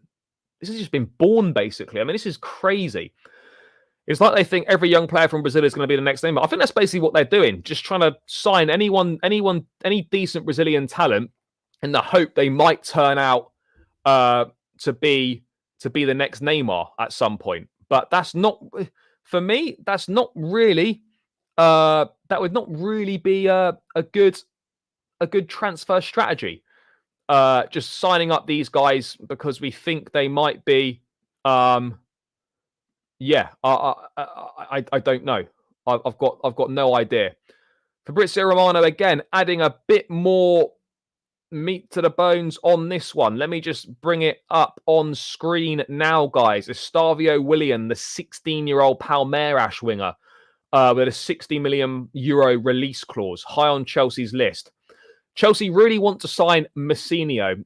This has just been born, basically. I mean, this is crazy. It's like they think every young player from Brazil is going to be the next Neymar. I think that's basically what they're doing. Just trying to sign any decent Brazilian talent in the hope they might turn out to be the next Neymar at some point. But that's not, for me, that's not really, that would not really be a good transfer strategy. just signing up these guys because we think they might be. Yeah, I don't know. I've got no idea. Fabrizio Romano again adding a bit more meat to the bones on this one. Let me just bring it up on screen now, guys. Estavio Willian, the 16-year-old Palmeiras winger, with a 60 million euro release clause, high on Chelsea's list. Chelsea really want to sign Messinio.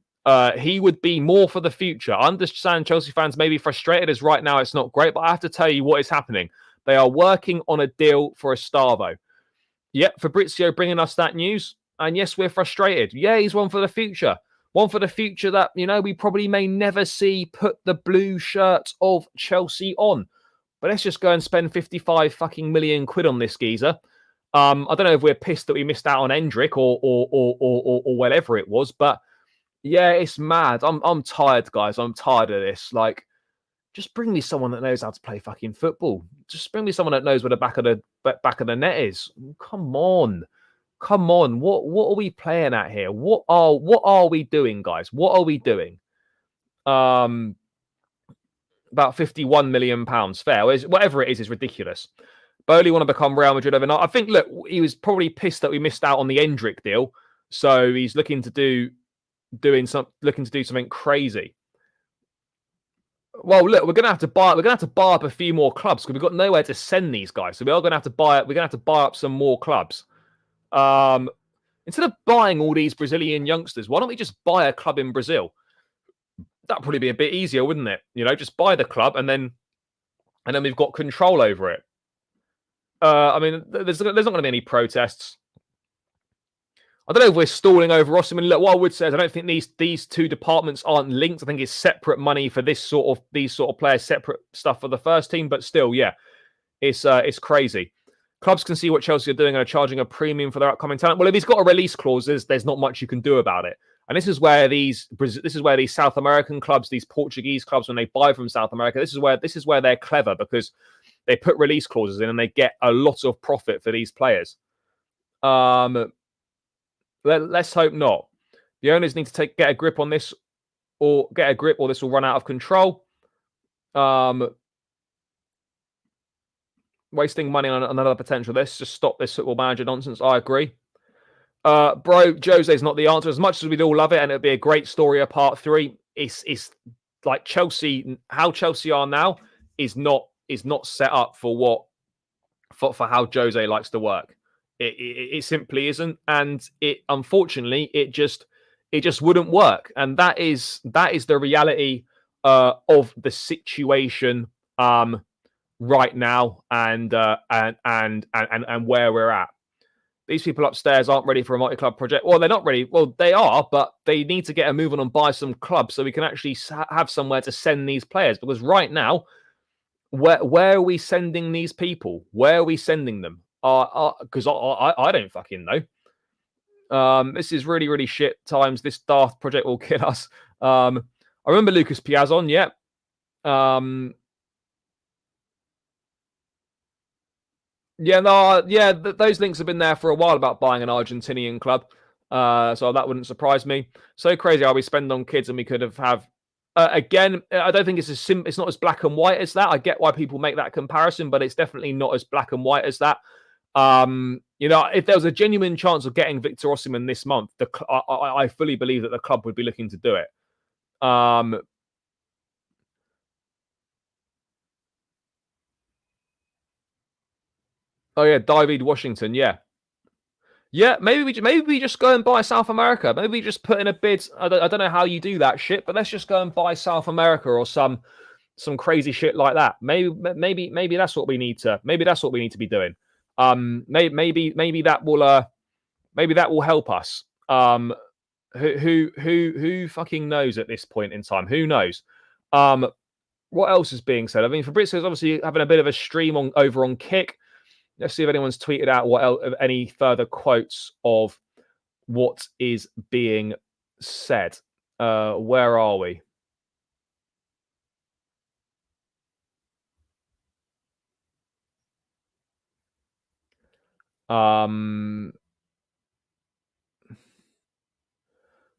He would be more for the future. I understand Chelsea fans may be frustrated as right now it's not great, but I have to tell you what is happening. They are working on a deal for Estavo. Yep, Fabrizio bringing us that news. And yes, we're frustrated. Yeah, he's one for the future. One for the future that, we probably may never see put the blue shirt of Chelsea on. But let's just go and spend 55 fucking million quid on this geezer. I don't know if we're pissed that we missed out on Endrick or whatever it was, but yeah, it's mad. I'm tired, guys. I'm tired of this. Like, just bring me someone that knows how to play fucking football. Just bring me someone that knows where the back of the net is. Come on. What are we playing at here? What are we doing, guys? What are we doing? About 51 million pounds. Fair. Whatever it is ridiculous. Bowley want to become Real Madrid overnight. I think, look, he was probably pissed that we missed out on the Endrick deal. So he's looking to do something crazy. Well, look, we're gonna have to buy up a few more clubs because we've got nowhere to send these guys. So we are gonna have to buy. We're gonna have to buy up some more clubs. Instead of buying all these Brazilian youngsters, why don't we just buy a club in Brazil? That'd probably be a bit easier, wouldn't it? Just buy the club and then we've got control over it. I mean, there's not going to be any protests. I don't know if we're stalling over Osimhen. Look, what I would say is I don't think these two departments aren't linked. I think it's separate money for these sort of players, separate stuff for the first team. But still, yeah, it's crazy. Clubs can see what Chelsea are doing and are charging a premium for their upcoming talent. Well, if he's got a release clause, there's not much you can do about it. And this is where these South American clubs, these Portuguese clubs, when they buy from South America, this is where they're clever because they put release clauses in and they get a lot of profit for these players. Let's hope not. The owners need to get a grip on this, or this will run out of control. Wasting money on another potential. Let's just stop this football manager nonsense. I agree. Bro, Jose's not the answer. As much as we'd all love it, and it'd be a great story of part 3, it's like Chelsea. How Chelsea are now is not set up for how Jose likes to work. It simply isn't, and unfortunately it just wouldn't work, and that is the reality of the situation right now, and where we're at. These people upstairs aren't ready for a multi-club project. Well, they're not ready. Well, they are, but they need to get a move on and buy some clubs so we can actually have somewhere to send these players. Because right now, where are we sending these people? Where are we sending them? Because I don't fucking know. This is really, really shit times. This daft project will kill us. I remember Lucas Piazon. Yeah. Those links have been there for a while about buying an Argentinian club. So that wouldn't surprise me. So crazy how we spend on kids and we could have. Again, I don't think it's not as black and white as that. I get why people make that comparison, but it's definitely not as black and white as that. If there was a genuine chance of getting Victor Osimhen this month, I fully believe that the club would be looking to do it. Oh yeah, David Washington. Yeah, maybe we just go and buy South America. Maybe we just put in a bid. I don't know how you do that shit, but let's just go and buy South America or some crazy shit like that. Maybe that's what we need to. Maybe that's what we need to be doing. Maybe that will help us. Who fucking knows at this point in time? Who knows? What else is being said? I mean, Fabrizio's obviously having a bit of a stream over on Kick. Let's see if anyone's tweeted out any further quotes of what is being said. Where are we?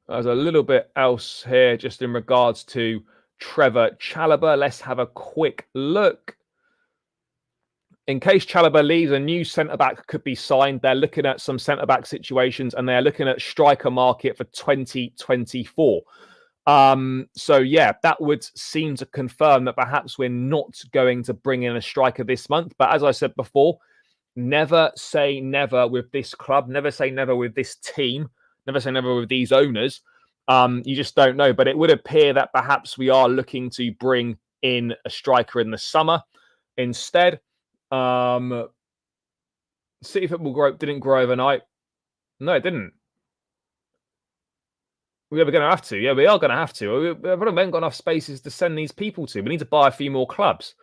There's a little bit else here just in regards to Trevor Chalobah. Let's have a quick look. In case Chalobah leaves, a new centre-back could be signed. They're looking at some centre-back situations and they're looking at striker market for 2024. So yeah, that would seem to confirm that perhaps we're not going to bring in a striker this month. But as I said before, never say never with this club. Never say never with this team. Never say never with these owners. You just don't know. But it would appear that perhaps we are looking to bring in a striker in the summer instead. City Football Group didn't grow overnight. No, it didn't. We're going to have to. Yeah, we are going to have to. We haven't got enough spaces to send these people to. We need to buy a few more clubs.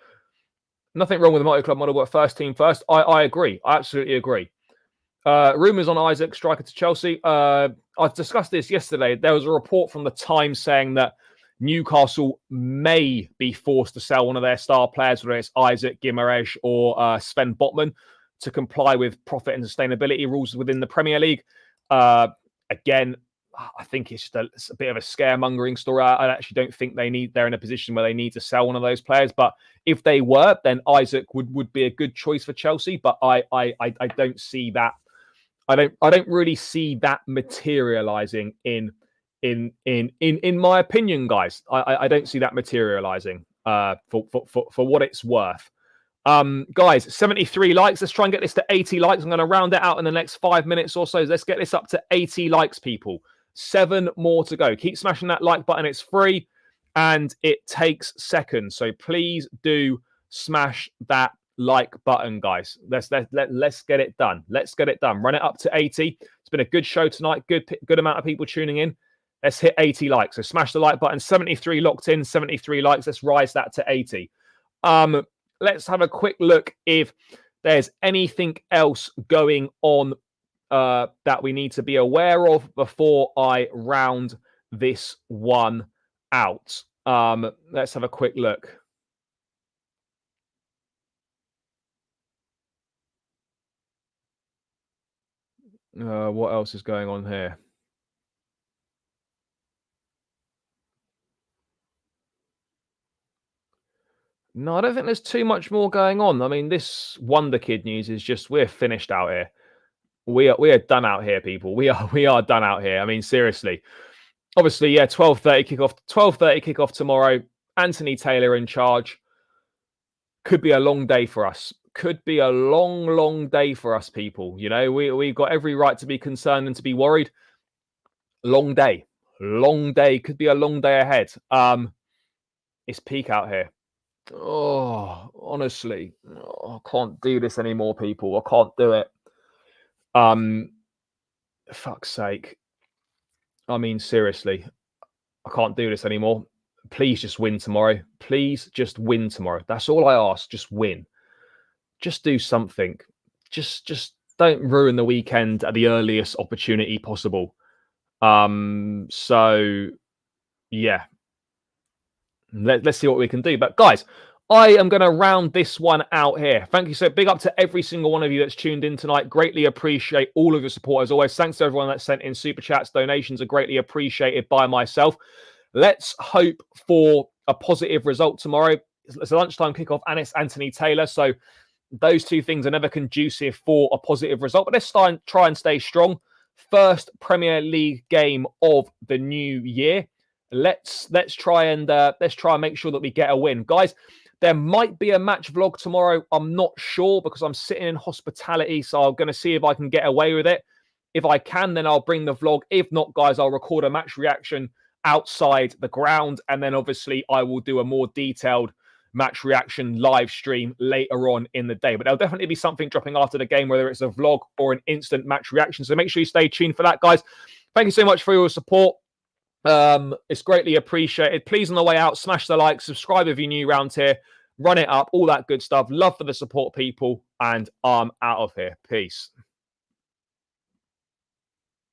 Nothing wrong with the multi-club model, but first team first. I agree. I absolutely agree. Rumours on Isaac, striker to Chelsea. I discussed this yesterday. There was a report from the Times saying that Newcastle may be forced to sell one of their star players, whether it's Isaac, Guimaraes or Sven Botman, to comply with profit and sustainability rules within the Premier League. Again, I think it's just a bit of a scaremongering story. I actually don't think they're in a position where they need to sell one of those players. But if they were, then Isaac would be a good choice for Chelsea. But I don't see that. I don't really see that materializing in my opinion, guys. I don't see that materializing for what it's worth. Guys, 73 likes. Let's try and get this to 80 likes. I'm going to round it out in the next 5 minutes or so. Let's get this up to 80 likes, people. 7 more to go. Keep smashing that like button. It's free and it takes seconds. So please do smash that like button, guys. Let's get it done. Let's get it done. Run it up to 80. It's been a good show tonight. Good amount of people tuning in. Let's hit 80 likes. So smash the like button. 73 locked in. 73 likes. Let's rise that to 80. Let's have a quick look if there's anything else going on that we need to be aware of before I round this one out. Let's have a quick look. What else is going on here? No, I don't think there's too much more going on. I mean, this Wonder Kid news is just we're finished out here. We are done out here, people. We are done out here. I mean, seriously. Obviously, yeah, 12:30 kickoff. 12:30 kickoff tomorrow. Anthony Taylor in charge. Could be a long day for us. Could be a long day for us, people. You know, we've got every right to be concerned and to be worried. Long day. Long day. Could be a long day ahead. It's peak out here. Oh, honestly, I can't do this anymore, people. I can't do it. Fuck's sake. I mean, seriously, I can't do this anymore. Please just win tomorrow. Please just win tomorrow. That's all I ask. Just win. Just do something. Just don't ruin the weekend at the earliest opportunity possible. So yeah. Let's see what we can do. But guys, I am going to round this one out here. Thank you so big up to every single one of you that's tuned in tonight. Greatly appreciate all of your support as always. Thanks to everyone that sent in super chats. Donations are greatly appreciated by myself. Let's hope for a positive result tomorrow. It's a lunchtime kickoff and it's Anthony Taylor. So those two things are never conducive for a positive result. But let's try and stay strong. First Premier League game of the new year. Let's try and make sure that we get a win, guys. There might be a match vlog tomorrow. I'm not sure because I'm sitting in hospitality, so I'm going to see if I can get away with it. If I can, then I'll bring the vlog. If not, guys, I'll record a match reaction outside the ground, and then obviously I will do a more detailed match reaction live stream later on in the day. But there'll definitely be something dropping after the game, whether it's a vlog or an instant match reaction. So make sure you stay tuned for that, guys. Thank you so much for your support. It's greatly appreciated. Please, on the way out, smash the like, subscribe if you're new around here, run it up, all that good stuff. Love for the support, people, and I'm out of here. Peace.